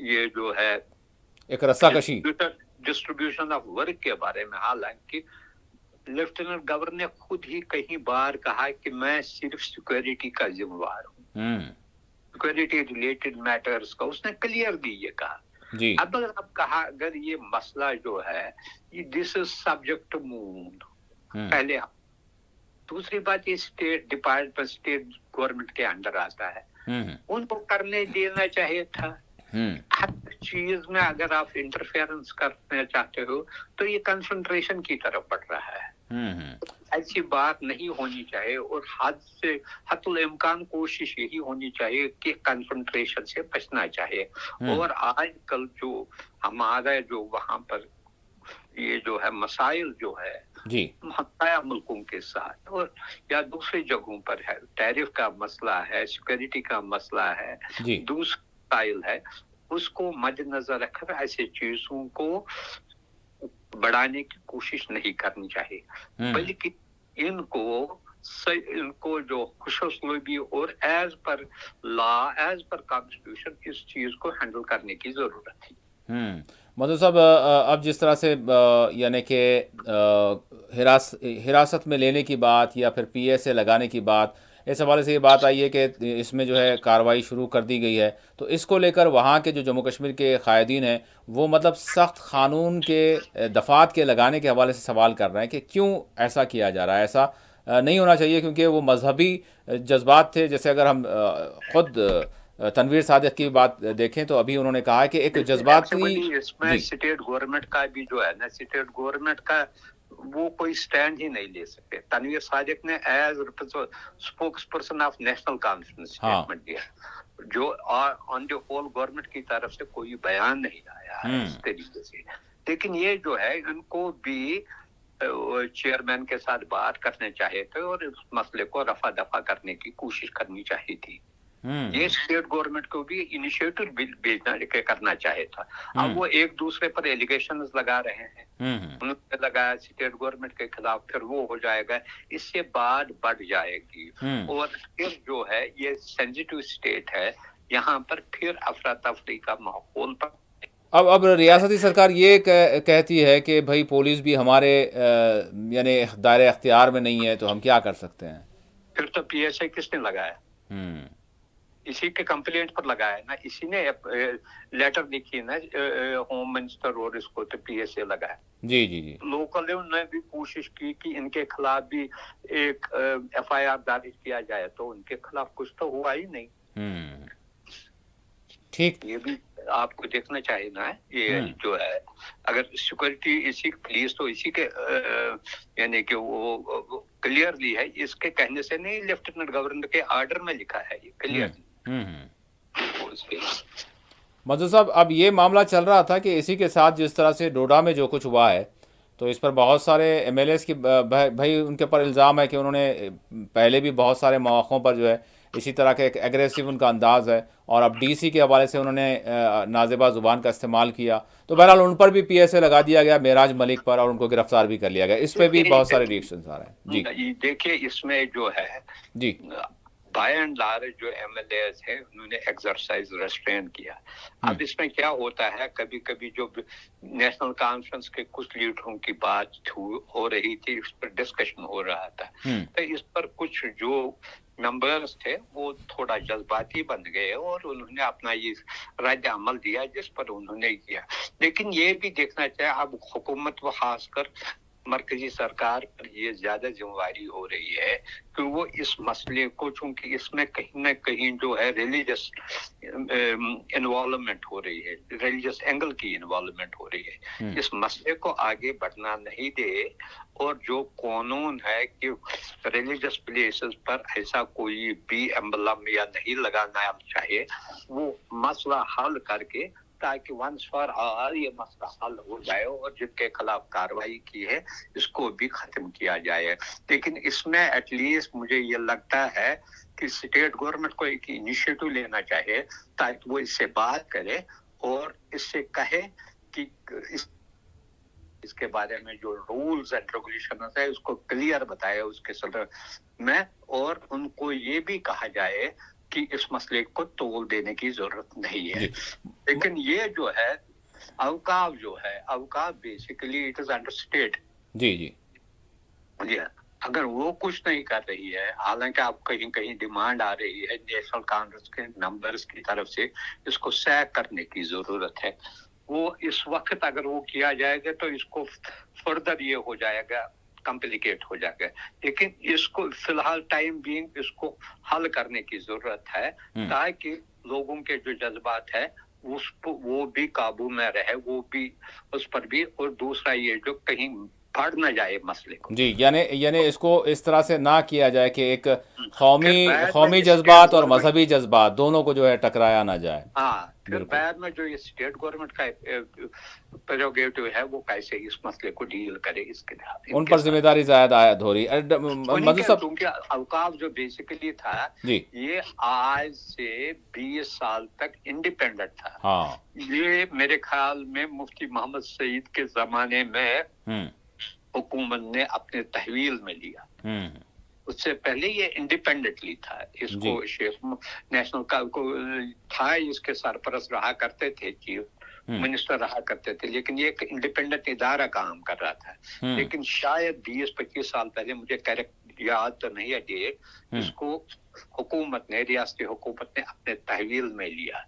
ये जो है एक रस्साकशी, डिस्ट्रीब्यूशन ऑफ वर्क के बारे में, हालांकि लेफ्टिनेंट गवर्नर ने खुद ही कई बार कहा कि मैं सिर्फ सिक्योरिटी का जिम्मेवार हूँ, सिक्योरिटी रिलेटेड मैटर्स का उसने क्लियरली ये कहा जी। अब कहा अगर ये मसला जो है this is subject to move, पहले दूसरी बात ये स्टेट डिपार्टमेंट स्टेट गवर्नमेंट के अंडर आता है, उनको करने देना चाहिए था। हर चीज में अगर आप इंटरफेरेंस करना चाहते हो तो ये कंसंट्रेशन की तरफ बढ़ रहा है, ऐसी बात नहीं होनी चाहिए, और हद्दुल इम्कान कोशिश यही होनी चाहिए कि कंसंट्रेशन से बचना चाहिए। और आजकल जो हमारा जो वहां पर ये जो है मसाइल जो है हमारा मुल्कों के साथ और या दूसरी जगहों पर है, टैरिफ का मसला है, सिक्योरिटी का मसला है, दूसरा स्टाइल है उसको मद्देनजर रखकर ऐसे चीजों को बढ़ाने की कोशिश नहीं करनी चाहिए, बल्कि इनको जो खुशुसलूबी और as per law as per constitution इस चीज को हैंडल करने की जरूरत है। मधु साहब, अब जिस तरह से यानी कि हिरासत में लेने की बात या फिर PSA लगाने की बात, इस हवाले से ये बात आई है कि इसमें जो है कार्रवाई शुरू कर दी गई है, तो इसको लेकर वहाँ के जो जम्मू कश्मीर के कायदीन हैं वो मतलब सख्त क़ानून के दफ़ात के लगाने के हवाले से सवाल कर रहे हैं कि क्यों ऐसा किया जा रहा है। ऐसा नहीं होना चाहिए, क्योंकि वो मजहबी जज्बात थे। जैसे अगर हम ख़ुद तनवीर सादिक की बात देखें तो अभी उन्होंने कहा है कि एक जज्बाती इसमें स्टेट गवर्नमेंट का भी जो है ना, स्टेट गवर्नमेंट का वो कोई स्टैंड ही नहीं ले सकते। तनवीर सादिक ने as spokesperson of national conference statement दिया, जो ऑन द होल गवर्नमेंट की तरफ से कोई बयान नहीं आया है इस तरीके से। लेकिन ये जो है इनको भी चेयरमैन के साथ बात करने चाहिए थे और इस मसले को रफा दफा करने की कोशिश करनी चाहिए थी। ये स्टेट गवर्नमेंट को भी इनिशिएटिव भेजना करना चाहिए था। अब वो एक दूसरे पर एलिगेशंस लगा रहे हैं, उन्होंने लगाया स्टेट गवर्नमेंट के खिलाफ, फिर वो हो जाएगा, इससे बात बढ़ जाएगी और फिर जो है ये सेंसिटिव स्टेट है, यहाँ पर फिर अफरा तफरी का माहौल पर। अब रियासती सरकार ये कहती है कि भाई पुलिस भी हमारे यानी दायरे अख्तियार में नहीं है, तो हम क्या कर सकते हैं। फिर तो PSA किसने लगाया? इसी के कंप्लेंट पर लगाया ना, इसी ने लेटर लिखी ना होम मिनिस्टर और इसको तो PSA लगाया। जी जी जी। लोकल ने भी कोशिश की कि इनके खिलाफ भी एक FIR दर्ज किया जाए, तो उनके खिलाफ कुछ तो हुआ ही नहीं। ठीक, ये भी आपको देखना चाहिए ना। ये जो है अगर सिक्योरिटी इसी पुलिस तो इसी के यानी कि वो क्लियरली है, इसके कहने से नहीं, लेफ्टिनेंट गवर्नर के ऑर्डर में लिखा है ये क्लियरली। मधु साहब, अब ये मामला चल रहा था कि इसी के साथ जिस तरह से डोडा में जो कुछ हुआ है, तो इस पर बहुत सारे MLAs की भाई उनके ऊपर इल्ज़ाम है कि उन्होंने पहले भी बहुत सारे मौक़ों पर जो है इसी तरह का एक एग्रेसिव उनका अंदाज़ है, और अब DC के हवाले से उन्होंने नाज़ेबा ज़ुबान का इस्तेमाल किया, तो बहरहाल उन पर भी PSA लगा दिया गया मेराज मलिक पर, और उनको गिरफ्तार भी कर लिया गया। इस पर भी बहुत सारे रिएक्शंस आ रहे हैं। जी देखिए, इसमें जो है जी बाय एंड लार्ज जो MLAs है उन्होंने एक्सरसाइज रेस्ट्रेन किया। अब इसमें क्या होता है, कभी कभी जो नेशनल कॉन्फ्रेंस के कुछ लीडरों की बात हो रही थी, इस पर डिस्कशन हो रहा था, तो इस पर कुछ जो मेंबर्स थे वो थोड़ा जज्बाती बन गए और उन्होंने अपना ये रद्द अमल दिया जिस पर उन्होंने किया। लेकिन ये भी देखना चाहिए, अब हुकूमत व खासकर मरकजी सरकार पर ये ज्यादा जिम्मेवारी हो रही है कि वो इस मसले को, चूंकि इसमें कहीं ना कहीं जो है रिलीजियस इन्वॉल्वमेंट हो रही है, रिलीजियस एंगल की इन्वॉल्वमेंट हो रही है, इस मसले को आगे बढ़ना नहीं दे, और जो कानून है कि रिलीजियस प्लेसेस पर ऐसा कोई भी एम्बलम या नहीं लगाना चाहिए, वो मसला हल करके ताकि वंस फॉर ऑल ये मसला हल हो जाए और जिनके खिलाफ कार्रवाई की है इसको भी खत्म किया जाए। लेकिन इसमें एटलीस्ट मुझे ये लगता है कि स्टेट गवर्नमेंट को एक इनिशिएटिव लेना चाहिए ताकि वो इससे बात करे और इससे कहे कि इसके बारे में जो रूल्स एंड रेगुलेशन है उसको क्लियर बताए उसके संदर्भ में, और उनको ये भी कहा जाए कि इस मसले को तोल देने की जरूरत नहीं है। लेकिन ये जो है अवकाफ जो है, अवकाफ basically it is under state. जी जी जी, अगर वो कुछ नहीं कर रही है, हालांकि आप कहीं कहीं डिमांड आ रही है नेशनल कांग्रेस के मेंबर्स की तरफ से इसको सैक करने की जरूरत है, वो इस वक्त अगर वो किया जाएगा तो इसको फर्दर ये हो जाएगा, कॉम्प्लिकेट हो जाएगा। लेकिन इसको फिलहाल टाइम बीइंग इसको हल करने की जरूरत है ताकि लोगों के जो जज्बात है वो भी काबू में रहे, वो भी उस पर भी, और दूसरा ये जो कहीं بڑھ نہ جائے مسئلے کو. جی یعنی اس کو اس طرح سے نہ کیا جائے کہ ایک پھر قومی جذبات اور مذہبی جذبات دونوں کو جو ہے ٹکرایا نہ جائے. ہاں پھر بعد میں جو یہ اسٹیٹ گورنمنٹ کا پریروگیٹو ہے وہ کیسے اس مسئلے کو ڈیل کرے, اس کے ان پر ذمہ داری زائد عائد ہو رہی ہے. کیونکہ اوقاف جو بیسیکلی تھا جی یہ آج سے 20 سال تک انڈیپینڈنٹ تھا. ہاں یہ میرے خیال میں مفتی محمد سعید کے زمانے میں حکومت نے اپنے تحویل میں لیا. اس سے پہلے یہ انڈیپینڈنٹلی تھا. اس کو شیخ نیشنل کو تھا, اس کے سرپرست رہا کرتے تھے, چیف منسٹر رہا کرتے تھے, لیکن یہ ایک انڈیپینڈنٹ ادارہ کام کر رہا تھا. لیکن شاید 20-25 سال پہلے, مجھے کریکٹ یاد تو نہیں ہے ڈیٹ, اس کو حکومت نے, ریاستی حکومت نے اپنے تحویل میں لیا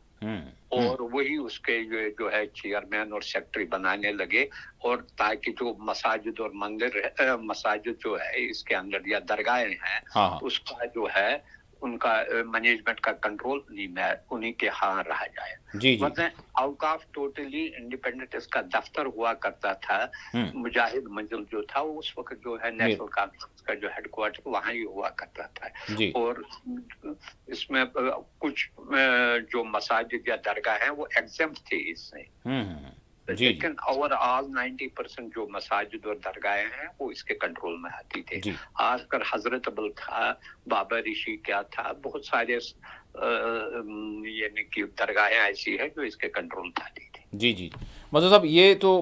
اور وہی اس کے جو ہے چیئرمین اور سیکرٹری بنانے لگے. اور تاکہ جو مساجد اور مندر مساجد جو ہے اس کے اندر یا درگاہیں ہیں اس کا جو ہے ان کا مینجمنٹ کا کنٹرول انہیں کے ہاں رہا جائے. مطلب اوقاف ٹوٹلی انڈیپینڈنٹ اس کا دفتر ہوا کرتا تھا. مجاہد منزل جو تھا اس وقت جو ہے نیشنل کانفرنس کا جو ہیڈ کوارٹر وہاں ہی ہوا کرتا تھا. اور اس میں کچھ جو مساجد یا درگاہ ہیں وہ ایگزمپٹ تھے اس سے, لیکن اوور آل 90% جو مساجد اور درگاہیں ہیں وہ اس کے کنٹرول میں آتی تھی. آج کل حضرت بل تھا, بابا رشی کیا تھا, بہت سارے یعنی کہ درگاہیں ایسی ہے جو اس کے کنٹرول میں آتی تھی. جی مزدور صاحب, یہ تو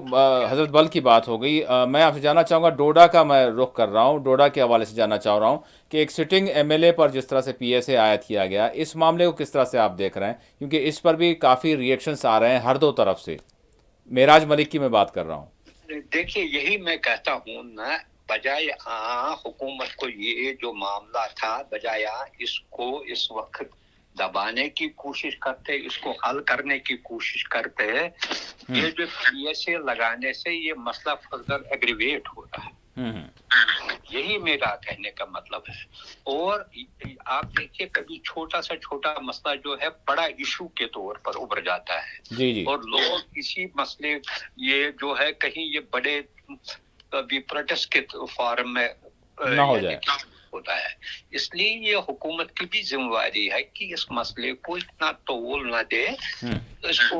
حضرت بل کی بات ہو گئی. میں آپ سے جاننا چاہوں گا, ڈوڈا کا میں رخ کر رہا ہوں, ڈوڈا کے حوالے سے جاننا چاہ رہا ہوں کہ ایک سٹنگ ایم ایل اے پر جس طرح سے پی ایس اے عائد کیا گیا, اس معاملے کو کس طرح سے آپ دیکھ رہے ہیں, کیونکہ اس پر بھی کافی ریئیکشنس آ رہے ہیں ہر دو طرف سے. معراج ملک کی میں بات کر رہا ہوں. دیکھیے یہی میں کہتا ہوں نا, بجائے حکومت کو یہ جو معاملہ تھا, بجائے اس کو اس وقت دبانے کی کوشش کرتے, اس کو حل کرنے کی کوشش کرتے, یہ جو پی ایس اے لگانے سے یہ مسئلہ فردر ایگریویٹ ہو رہا ہے. یہی میرا کہنے کا مطلب ہے. اور آپ دیکھیے کبھی چھوٹا سا چھوٹا مسئلہ جو ہے بڑا ایشو کے طور پر ابھر جاتا ہے, اور لوگ اسی مسئلے یہ جو ہے کہیں یہ بڑے کبھی پروٹیسٹ کے فارم میں نہ ہو جائے ہوتا ہے. اس لیے یہ حکومت کی بھی ذمہ داری ہے کہ اس مسئلے کو اتنا طول نہ دے, اس کو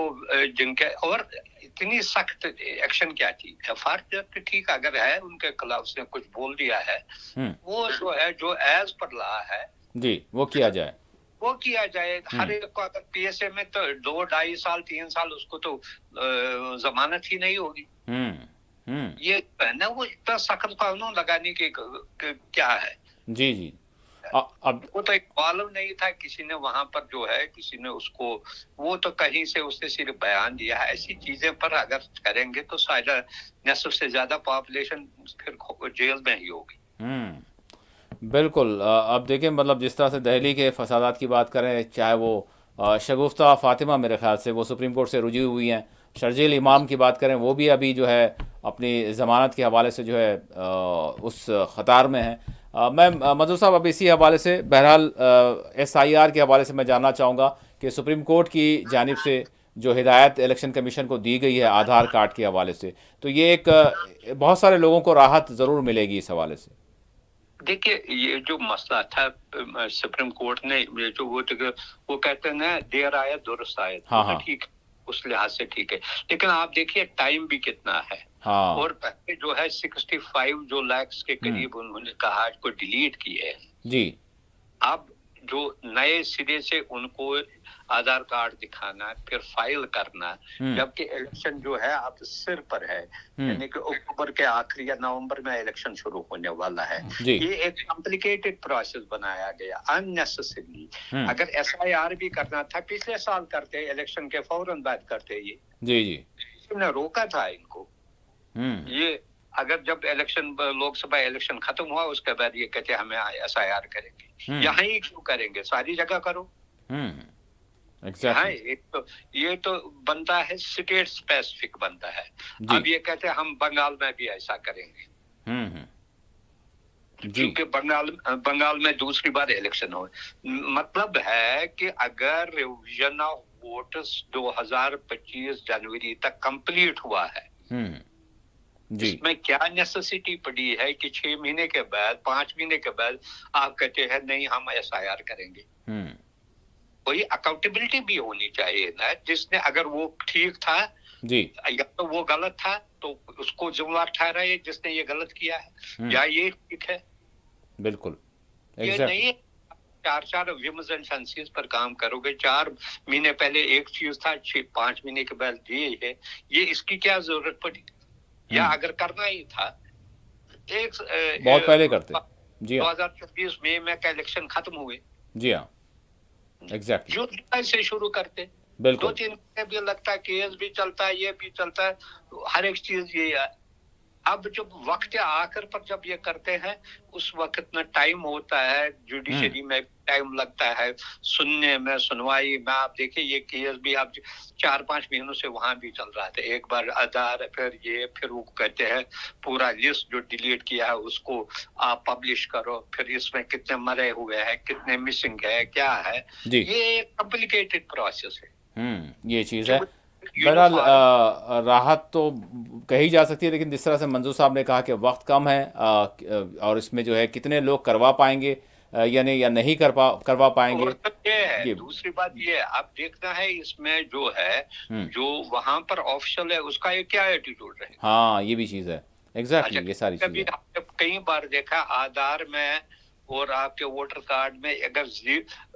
جن کے اور اتنی سخت ایکشن کیا تھی. ایف آر ٹھیک اگر ہے ان کے خلاف سے کچھ بول دیا ہے, وہ جو ہے جو ایز پر لا ہے جی وہ کیا جائے, وہ کیا جائے. ہر ایک کو اگر پی ایس اے میں تو 2-2.5 سال 3 سال اس کو تو ضمانت ہی نہیں ہوگی. یہ ہے نا, وہ اتنا سخت قانون لگانے کی کیا ہے. جی اب وہ تو ایک معلوم نہیں تھا, کسی نے وہاں پر جو ہے کسی نے اس کو, وہ تو کہیں سے اس نے صرف بیان دیا ہے. ایسی چیزیں پر اگر کریں گے تو شاید نصف سے زیادہ پاپولیشن پھر جیل میں ہی ہوگی. بالکل. اب دیکھیں مطلب جس طرح سے دہلی کے فسادات کی بات کریں, چاہے وہ شگفتہ فاطمہ میرے خیال سے وہ سپریم کورٹ سے رجوع ہوئی ہیں, شرجیل امام کی بات کریں وہ بھی ابھی جو ہے اپنی ضمانت کے حوالے سے جو ہے اس خطار میں ہیں. میں مزدور صاحب اب اسی حوالے سے بہرحال ایس آئی آر کے حوالے سے میں جاننا چاہوں گا کہ سپریم کورٹ کی جانب سے جو ہدایت الیکشن کمیشن کو دی گئی ہے آدھار کارڈ کے حوالے سے, تو یہ ایک بہت سارے لوگوں کو راحت ضرور ملے گی اس حوالے سے. دیکھیے یہ جو مسئلہ تھا سپریم کورٹ نے جو وہ کہتے ہیں نا دیر آیا درست آیا, ٹھیک اس لحاظ سے ٹھیک ہے, لیکن آپ دیکھیے ٹائم بھی کتنا ہے. اور پہلے جو ہے 65 جو لاکھ کے قریب انہوں نے کہا کو ڈیلیٹ کیے جی. اب جو نئے سرے سے ان کو آدھار کارڈ دکھانا, پھر فائل کرنا, جبکہ الیکشن جو ہے اب سر پر ہے, یعنی کہ اکتوبر کے آخری یا نومبر میں الیکشن شروع ہونے والا ہے. یہ ایک کمپلیکیٹڈ پروسیس بنایا گیا اننیسیسری. اگر ایس آئی آر بھی کرنا تھا پچھلے سال کرتے, الیکشن کے فوراً بعد کرتے. یہ جی کسی نے روکا تھا ان کو. یہ اگر جب الیکشن لوک سبھا الیکشن ختم ہوا اس کے بعد یہ کہتے ہمیں ایس آئی آر کریں گے, یہاں ہی کیوں کریں گے, ساری جگہ کرو. یہ تو بنتا ہے اسٹیٹ اسپیسیفک بنتا ہے. اب یہ کہتے ہیں ہم بنگال میں بھی ایسا کریں گے, کیونکہ بنگال میں دوسری بار الیکشن ہو. مطلب ہے کہ اگر ریویژن آف ووٹس 2025 جنوری تک کمپلیٹ ہوا ہے इसमें क्या नेसेसिटी पड़ी है कि 6 महीने के बाद 5 महीने के बाद आप कहते हैं नहीं हम SIR करेंगे। कोई अकाउंटेबिलिटी भी होनी चाहिए ना, जिसने अगर वो ठीक था जी या तो वो गलत था तो उसको जिम्मेदार ठहराए जिसने ये गलत किया है, या ये ठीक है। बिल्कुल ये नहीं 4 विम्स एंड फैंसीज पर काम करोगे, 4 महीने पहले एक चीज था, 5 महीने के बाद ये है, ये इसकी क्या जरूरत पड़ी? या अगर करना ही था एक बहुत पहले करते। जी 2024 में का इलेक्शन खत्म हुए, जी हाँ एग्जैक्टली, जून जुलाई से शुरू करते, 2-3 महीने भी लगता है, केस भी चलता है, ये भी चलता है, हर एक चीज ये है। अब जब वक्त आखिर पर जब ये करते हैं उस वक्त ना टाइम होता है, जुडिशरी में टाइम लगता है, सुनने में, सुनवाई में। आप देखिए ये केस भी आप 4-5 महीनों से वहां भी चल रहा था, एक बार आधार, फिर वो कहते हैं पूरा लिस्ट जो डिलीट किया है उसको आप पब्लिश करो, फिर इसमें कितने मरे हुए हैं, कितने मिसिंग है, क्या है, ये एक कॉम्प्लिकेटेड प्रोसेस है। ये चीज है। बहरहाल राहत तो कही जा सकती है, लेकिन जिस तरह से मंजूर साहब ने कहा कि वक्त कम है और इसमें जो है कितने लोग करवा पाएंगे या नहीं करवा पाएंगे। ये है दूसरी बात, ये अब देखना है इसमें जो है जो वहां पर ऑफिशियल है उसका ये क्या एटीट्यूड है। हाँ ये भी चीज है एग्जैक्टली। ये सारी चीजें कई बार देखा आधार में और आपके वोटर कार्ड में अगर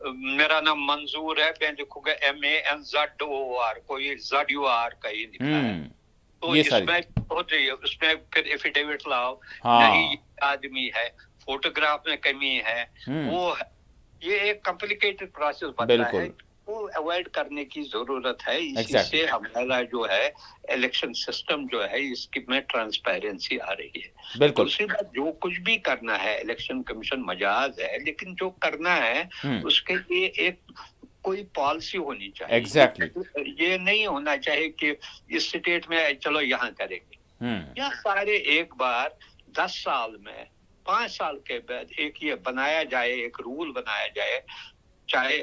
मेरा नाम मंजूर है, मैं लिखूंगा MANZOR, कोई ZUR का ही लिखा है, तो इसमें होती है, उसमें फिर एफिडेविट लाओ, नहीं आदमी है, फोटोग्राफ में कमी है, वो है, ये एक कॉम्प्लिकेटेड प्रोसेस बनता है, वो अवॉइड करने की जरूरत है। इसी से हमारा जो है इलेक्शन सिस्टम जो है इसकी में ट्रांसपेरेंसी आ रही है। दूसरी बात, जो कुछ भी करना है इलेक्शन कमीशन मजाज है, लेकिन जो करना है उसके लिए एक कोई पॉलिसी होनी चाहिए। एग्जैक्टली ये नहीं होना चाहिए कि इस स्टेट में चलो यहाँ करेंगे, या सारे एक बार 10 साल में 5 साल के बाद एक ये बनाया जाए, एक रूल बनाया जाए, चाहे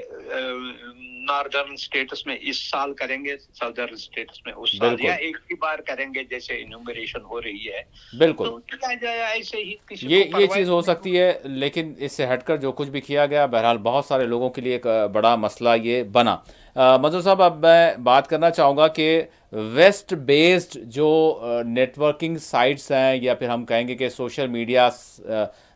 नॉर्दर्न स्टेट्स में इस साल करेंगे, साउदर्न स्टेट्स में उस साल, या एक ही बार करेंगे जैसे इन्यूमरेशन हो रही है। बिल्कुल तो किया जाए ऐसे ही, किसी ये चीज हो सकती है, लेकिन इससे हटकर जो कुछ भी किया गया बहरहाल बहुत सारे लोगों के लिए एक बड़ा मसला ये बना। मंजूर साहब, अब मैं बात करना चाहूँगा कि वेस्ट बेस्ड जो नेटवर्किंग साइट्स हैं या फिर हम कहेंगे कि सोशल मीडिया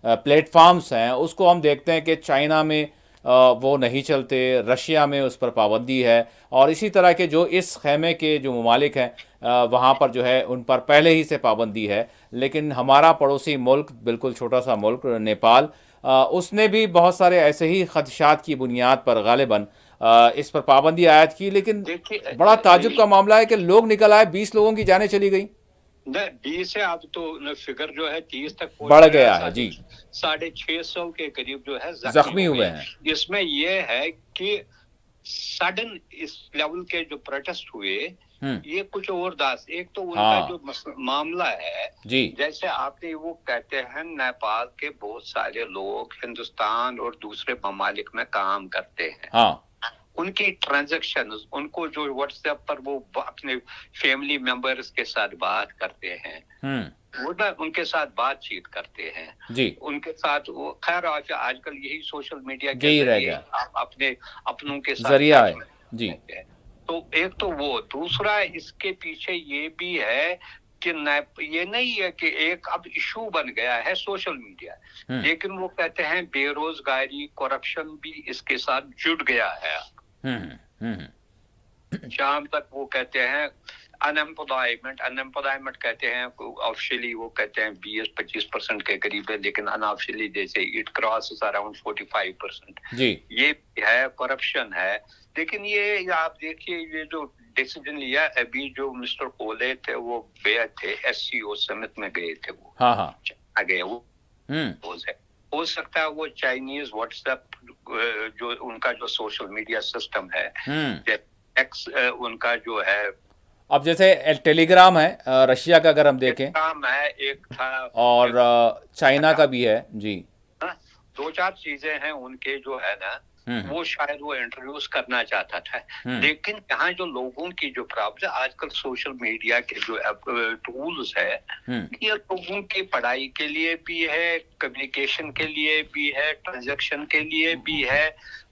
प्लेटफॉर्म्स हैं, उसको हम देखते हैं कि चाइना में वो नहीं चलते, रशिया में उस पर पाबंदी है, और इसी तरह के जो इस खेमे के जो ममालिक हैं वहाँ पर जो है उन पर पहले ही से पाबंदी है। लेकिन हमारा पड़ोसी मुल्क, बिल्कुल छोटा सा मुल्क नेपाल, उसने भी बहुत सारे ऐसे ही खदशात की बुनियाद पर गालिबन इस पर पाबंदी आयद की। लेकिन बड़ा ताजुब का मामला है कि लोग निकल आए, 20 लोगों की जानें चली गई। 20 से अब तो फिगर जो है 30 तक बढ़ गया है जी, 650 के करीब जो है जख्मी हुए हैं। इसमें यह है कि सडन इस लेवल के जो प्रोटेस्ट हुए, ये कुछ और दास, एक तो उनका जो मामला है जी, जैसे आपने वो कहते हैं नेपाल के बहुत सारे लोग हिंदुस्तान और दूसरे ममालिक में काम करते हैं, उनकी ट्रांजैक्शन, उनको जो व्हाट्सएप पर वो अपने फैमिली मेंबर्स के साथ बात करते हैं, वो ना उनके साथ बातचीत करते हैं जी, उनके साथ वो, खैर आजकल यही सोशल मीडिया के जरिए आप अपने अपनों के साथ जरिया है जी। तो एक तो वो, दूसरा इसके पीछे ये भी है कि ये नहीं है कि एक अब इशू बन गया है सोशल मीडिया, लेकिन वो कहते हैं बेरोजगारी, करप्शन भी इसके साथ जुड़ गया है। शाम तक वो कहते हैं अनएम्प्लॉयमेंट कहते हैं, ऑफिशियली वो कहते हैं 20-25% के करीब है, लेकिन अनऑफिशियली जैसे इट क्रॉसेस अराउंड 45% जी। ये है, करप्शन है। लेकिन ये आप देखिए, ये जो डिसीजन लिया अभी, जो मिस्टर कोले थे वो गए थे SCO समिट में गए थे, वो गए, वो हो सकता है वो चाइनीज व्हाट्सएप जो उनका जो सोशल मीडिया सिस्टम है, एक्स उनका जो है, अब जैसे टेलीग्राम है रशिया का, अगर हम देखें है एक था, और चाइना का भी है जी, 2-4 चीजें हैं उनके जो है ना, وہ شاید وہ انٹروڈیوس کرنا چاہتا تھا. لیکن یہاں جو لوگوں کی جو پرابلم آج کل سوشل میڈیا کے جو ٹولز ہے یہ لوگوں کی پڑھائی کے لیے بھی ہے, کمیونیکیشن کے لیے بھی ہے, ٹرانزیکشن کے لیے بھی ہے.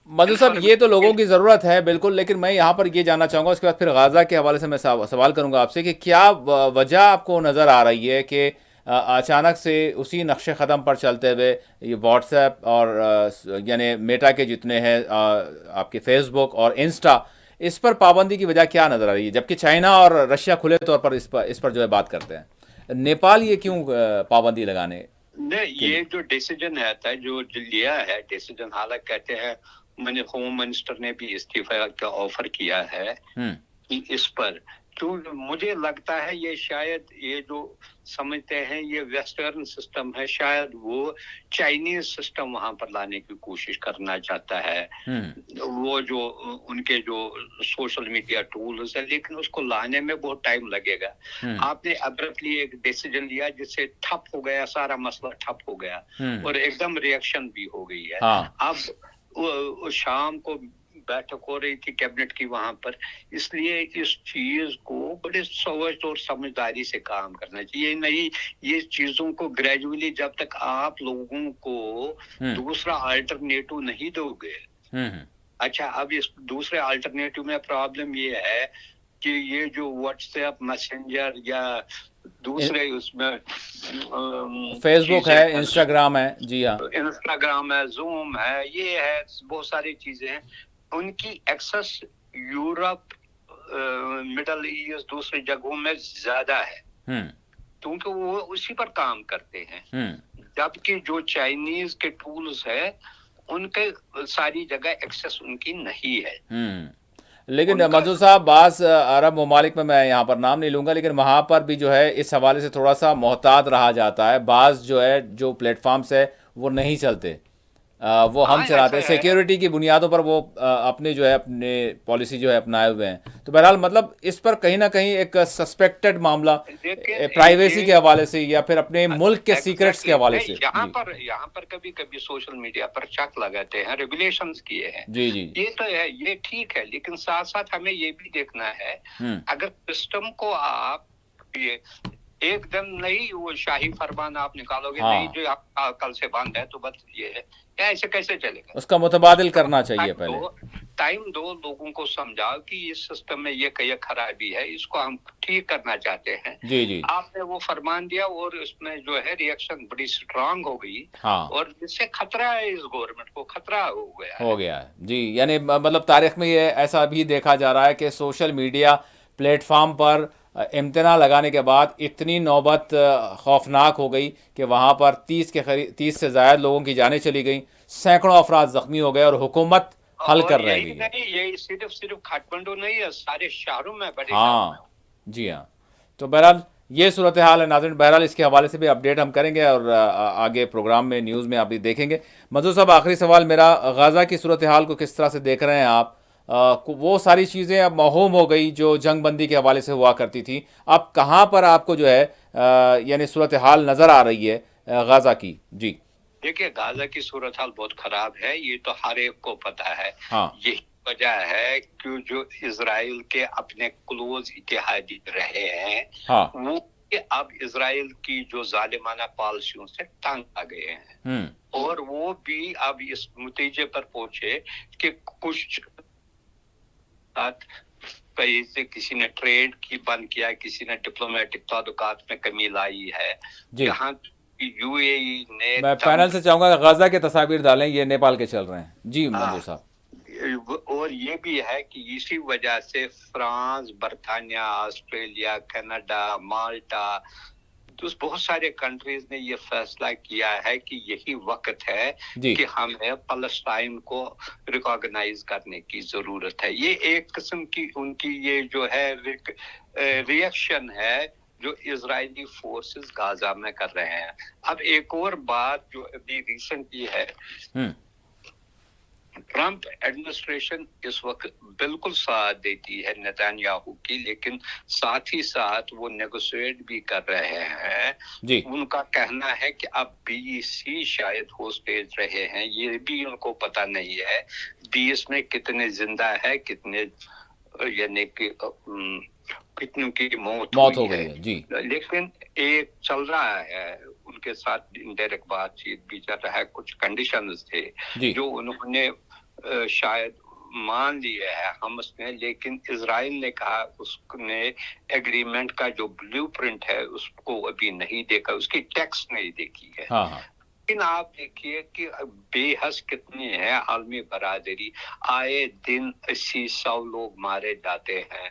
مدعو صاحب یہ تو لوگوں کی ضرورت ہے بالکل, لیکن میں یہاں پر یہ جاننا چاہوں گا, اس کے بعد پھر غازہ کے حوالے سے میں سوال کروں گا آپ سے کہ کیا وجہ آپ کو نظر آ رہی ہے کہ اچانک سے اسی نقش قدم پر چلتے ہوئے یہ واٹس ایپ اور یعنی میٹا کے جتنے ہیں آپ کے فیس بک اور انسٹا, اس پر پابندی کی وجہ کیا نظر آ رہی ہے, جبکہ چائنا اور رشیا کھلے طور پر اس پر جو ہے بات کرتے ہیں, نیپال یہ کیوں پابندی لگانے؟ نہیں, یہ جو ڈیسیجن ہے جو لیا ہے ڈیسیجن, حالانکہ کہتے ہیں ہوم منسٹر نے بھی استعفے کا آفر کیا ہے اس پر, تو مجھے لگتا ہے یہ شاید یہ جو سمجھتے ہیں یہ ویسٹرن سسٹم ہے, شاید وہ چائنیز سسٹم وہاں پر لانے کی کوشش کرنا چاہتا ہے, وہ جو ان کے جو سوشل میڈیا ٹولز ہیں, لیکن اس کو لانے میں بہت ٹائم لگے گا. آپ نے ابرپٹلی ایک ڈیسیجن لیا جس سے ٹھپ ہو گیا, سارا مسئلہ ٹھپ ہو گیا اور ایک دم ریئیکشن بھی ہو گئی ہے. اب شام کو بیٹھک ہو رہی تھی کیبنٹ کی وہاں پر, اس لیے اس چیز کو بڑے سوچ اور سمجھداری سے کام کرنا چاہیے. نہیں, یہ چیزوں کو گریجولی جب تک آپ لوگوں کو دوسرا آلٹرنیٹو نہیں دو گے. اچھا, اب اس دوسرے آلٹرنیٹو میں پرابلم یہ ہے کہ یہ جو واٹس ایپ میسنجر یا دوسرے اس میں فیس بک ہے, انسٹاگرام ہے, جی ہاں, انسٹاگرام ہے, زوم ہے, یہ ہے, بہت ساری چیزیں ہیں, ان کی ایکسس یورپ, مڈل ایسٹ, دوسری جگہوں میں زیادہ ہے کیونکہ وہ اسی پر کام کرتے ہیں, جبکہ جو چائنیز کے ٹولز ہے ان کے ساری جگہ ایکسس ان کی نہیں ہے. لیکن مدعو صاحب بعض عرب ممالک میں یہاں پر نام نہیں لوں گا, لیکن وہاں پر بھی جو ہے اس حوالے سے تھوڑا سا محتاط رہا جاتا ہے. بعض جو ہے جو پلیٹ فارمز ہے وہ نہیں چلتے, وہ ہم چلاتے ہیں, سیکیورٹی کی بنیادوں پر وہ اپنے جو ہے اپنے پالیسی جو ہے اپنائے ہوئے ہیں. تو بہرحال مطلب اس پر کہیں نہ کہیں ایک سسپیکٹڈ معاملہ پرائیویسی کے حوالے سے یا پھر اپنے ملک کے سیکرٹس کے حوالے سے. یہاں پر کبھی کبھی سوشل میڈیا پر چیک لگاتے ہیں, ریگولیشنز کیے ہیں, جی جی, یہ تو ہے, یہ ٹھیک ہے, لیکن ساتھ ساتھ ہمیں یہ بھی دیکھنا ہے اگر سسٹم کو آپ ایک دم نہیں وہ شاہی فرمان آپ نکالو گے, نہیں جو آپ کل سے بند ہے تو بس یہ ہے, ایسے کیسے چلے گا؟ اس کا متبادل کرنا چاہیے, پہلے ٹائم دو, لوگوں کو سمجھاؤ کہ اس سسٹم میں یہ خرابی ہے, اس کو ہم ٹھیک کرنا چاہتے ہیں. جی جی, آپ نے وہ فرمان دیا اور اس میں جو ہے ریئیکشن بڑی سٹرانگ ہو گئی, اور جس سے خطرہ ہے اس گورنمنٹ کو, خطرہ ہو گیا ہے. جی, یعنی مطلب تاریخ میں یہ ایسا بھی دیکھا جا رہا ہے کہ سوشل میڈیا پلیٹ فارم پر امتناع لگانے کے بعد اتنی نوبت خوفناک ہو گئی کہ وہاں پر 30 سے زائد لوگوں کی جانیں چلی گئیں, سینکڑوں افراد زخمی ہو گئے اور حکومت حل کر رہ گئی. یہی صرف کھٹمنڈو نہیں ہے, سارے شہروں میں بڑے. جی ہاں, تو بہرحال یہ صورتحال ہے ناظرین. بہرحال اس کے حوالے سے بھی اپڈیٹ ہم کریں گے اور آگے پروگرام میں نیوز میں آپ بھی دیکھیں گے. مدعو صاحب, آخری سوال میرا, غزہ کی صورتحال کو کس طرح سے دیکھ رہے ہیں آپ؟ وہ ساری چیزیں اب موہوم ہو گئی جو جنگ بندی کے حوالے سے ہوا کرتی تھی, اب کہاں پر آپ کو جو ہے یعنی صورتحال نظر آ رہی ہے غزہ کی؟ جی دیکھیے, غزہ کی صورتحال بہت خراب ہے, یہ تو ہر ایک کو پتا ہے. یہی وجہ ہے کہ جو اسرائیل کے اپنے کلوز اتحادی رہے ہیں وہ اب اسرائیل کی جو ظالمانہ پالیسیوں سے تنگ آ گئے ہیں, اور وہ بھی اب اس نتیجے پر پہنچے کہ کچھ کسی نے ٹریڈ کی بند کیا, کسی نے ڈپلومیٹک تعلقات میں کمی لائی ہے. جہاں یو اے ای نے, میں پینل سے چاہوں گا غزہ کے تصاویر ڈالیں, یہ نیپال کے چل رہے ہیں. جی منظور صاحب, اور یہ بھی ہے کہ اسی وجہ سے فرانس, برطانیہ, آسٹریلیا, کینیڈا, مالٹا, بہت سارے کنٹریز نے یہ فیصلہ کیا ہے کہ یہی وقت ہے کہ ہمیں فلسطین کو ریکاگنائز کرنے کی ضرورت ہے. یہ ایک قسم کی ان کی یہ جو ہے ریئیکشن ہے جو اسرائیلی فورسز غزہ میں کر رہے ہیں. اب ایک اور بات جو ابھی ریسنٹلی ہے, ٹرمپ ایڈمنسٹریشن اس وقت بالکل ساتھ دیتی ہے نیتانیاہو کی, لیکن ساتھ ہی ساتھ وہ نیگوشیٹ بھی کر رہے ہیں. ان کا کہنا ہے کہ اب BEC شاید ہوسٹیج رہے ہیں, یہ بھی ان کو پتہ نہیں ہے. بھی اس میں کتنے زندہ ہے، کتنے یعنی کہ کتنوں کی موت ہو گئی ہے جی، لیکن ایک چل رہا ہے ان کے ساتھ انڈائریکٹ بات چیت بھی چل رہا ہے، کچھ کنڈیشنز تھے جو انہوں نے شاید مان لیے ہے حماس نے، لیکن اسرائیل نے کہا اس نے ایگریمنٹ کا جو بلیو پرنٹ ہے اس کو ابھی نہیں دیکھا، اس کی ٹیکسٹ نہیں دیکھی ہے۔ لیکن آپ دیکھیے کہ بے حس کتنی ہے عالمی برادری، آئے دن 80-100 لوگ مارے جاتے ہیں،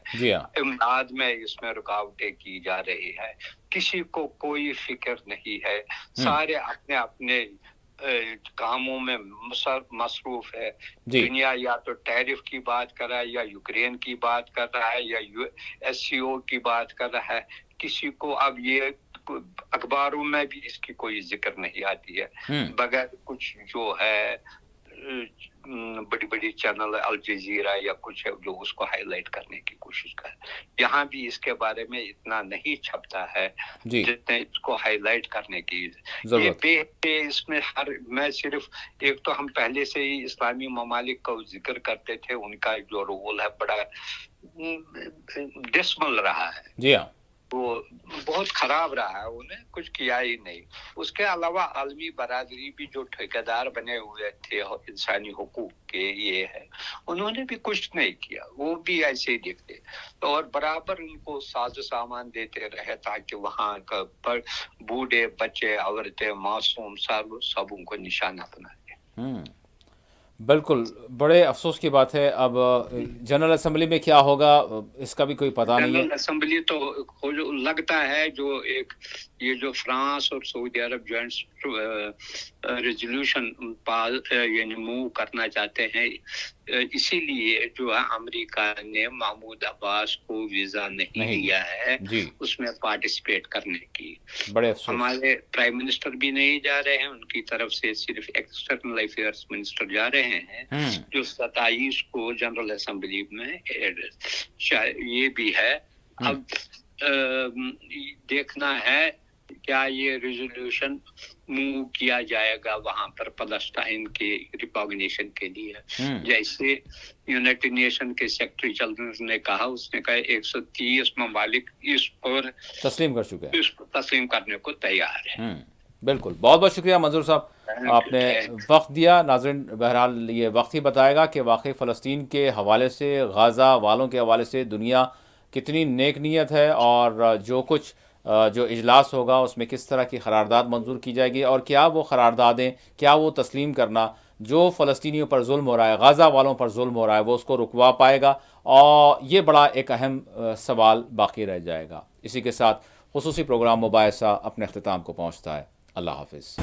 امداد میں اس میں رکاوٹیں کی جا رہی ہے، کسی کو کوئی فکر نہیں ہے، سارے اپنے اپنے کاموں میں مصروف ہے۔ دنیا یا تو ٹیرف کی بات کر رہا ہے، یا یوکرین کی بات کر رہا ہے، یا SCO کی بات کر رہا ہے، کسی کو اب یہ اخباروں میں بھی اس کی کوئی ذکر نہیں آتی ہے، بغیر کچھ جو ہے بڑی بڑی چینل الجزیرہ یا کچھ ہے جو اس کو ہائی لائٹ کرنے کی کوشش کر، یہاں بھی اس کے بارے میں اتنا نہیں چھپتا ہے جتنے اس کو ہائی لائٹ کرنے کی ضرورت۔ اس میں میں صرف ایک تو ہم پہلے سے ہی اسلامی ممالک کا ذکر کرتے تھے، ان کا جو رول ہے بڑا ڈسمل رہا ہے، جی ہاں، وہ بہت خراب رہا ہے، انہیں کچھ کیا ہی نہیں۔ اس کے علاوہ عالمی برادری بھی جو ٹھیکیدار بنے ہوئے تھے انسانی حقوق کے یہ ہے، انہوں نے بھی کچھ نہیں کیا، وہ بھی ایسے ہی دیکھتے اور برابر ان کو ساز و سامان دیتے رہے تاکہ وہاں کا بوڑھے بچے عورتیں معصوم سب ان کو نشانہ بنائے۔ بالکل، بڑے افسوس کی بات ہے۔ اب جنرل اسمبلی میں کیا ہوگا اس کا بھی کوئی پتہ نہیں ہے۔ جنرل اسمبلی تو لگتا ہے جو ایک یہ جو فرانس اور سعودی عرب جوائنٹ ریزولوشن یعنی موو کرنا چاہتے ہیں، اسی لیے جو ہے امریکہ نے محمود عباس کو ویزا نہیں دیا ہے اس میں پارٹیسپیٹ کرنے کی۔ بڑے افسوس، ہمارے پرائم منسٹر بھی نہیں جا رہے ہیں، ان کی طرف سے صرف ایکسٹرنل افیئرس منسٹر جا رہے ہیں جو 27 کو جنرل اسمبلی میں یہ بھی ہے۔ اب دیکھنا ہے کیا یہ ریزولوشن موو کیا جائے گا وہاں پر فلسطین کے ریکگنیشن کے لیے، جیسے یونائٹڈ نیشن کے سیکرٹری جنرل نے کہا، اس نے کہا 130 ممالک اس پر تسلیم کر چکے ہیں، اس کو تسلیم کرنے کو تیار ہے۔ بالکل، بہت بہت شکریہ منظور صاحب، آپ نے وقت دیا۔ ناظرین، بہرحال یہ وقت ہی بتائے گا کہ واقعی فلسطین کے حوالے سے، غازہ والوں کے حوالے سے دنیا کتنی نیک نیت ہے، اور جو کچھ جو اجلاس ہوگا اس میں کس طرح کی قرارداد منظور کی جائے گی، اور کیا وہ قراردادیں، کیا وہ تسلیم کرنا جو فلسطینیوں پر ظلم ہو رہا ہے، غازہ والوں پر ظلم ہو رہا ہے، وہ اس کو رکوا پائے گا، اور یہ بڑا ایک اہم سوال باقی رہ جائے گا۔ اسی کے ساتھ خصوصی پروگرام مباحثہ اپنے اختتام کو پہنچتا ہے۔ اللہ حافظ۔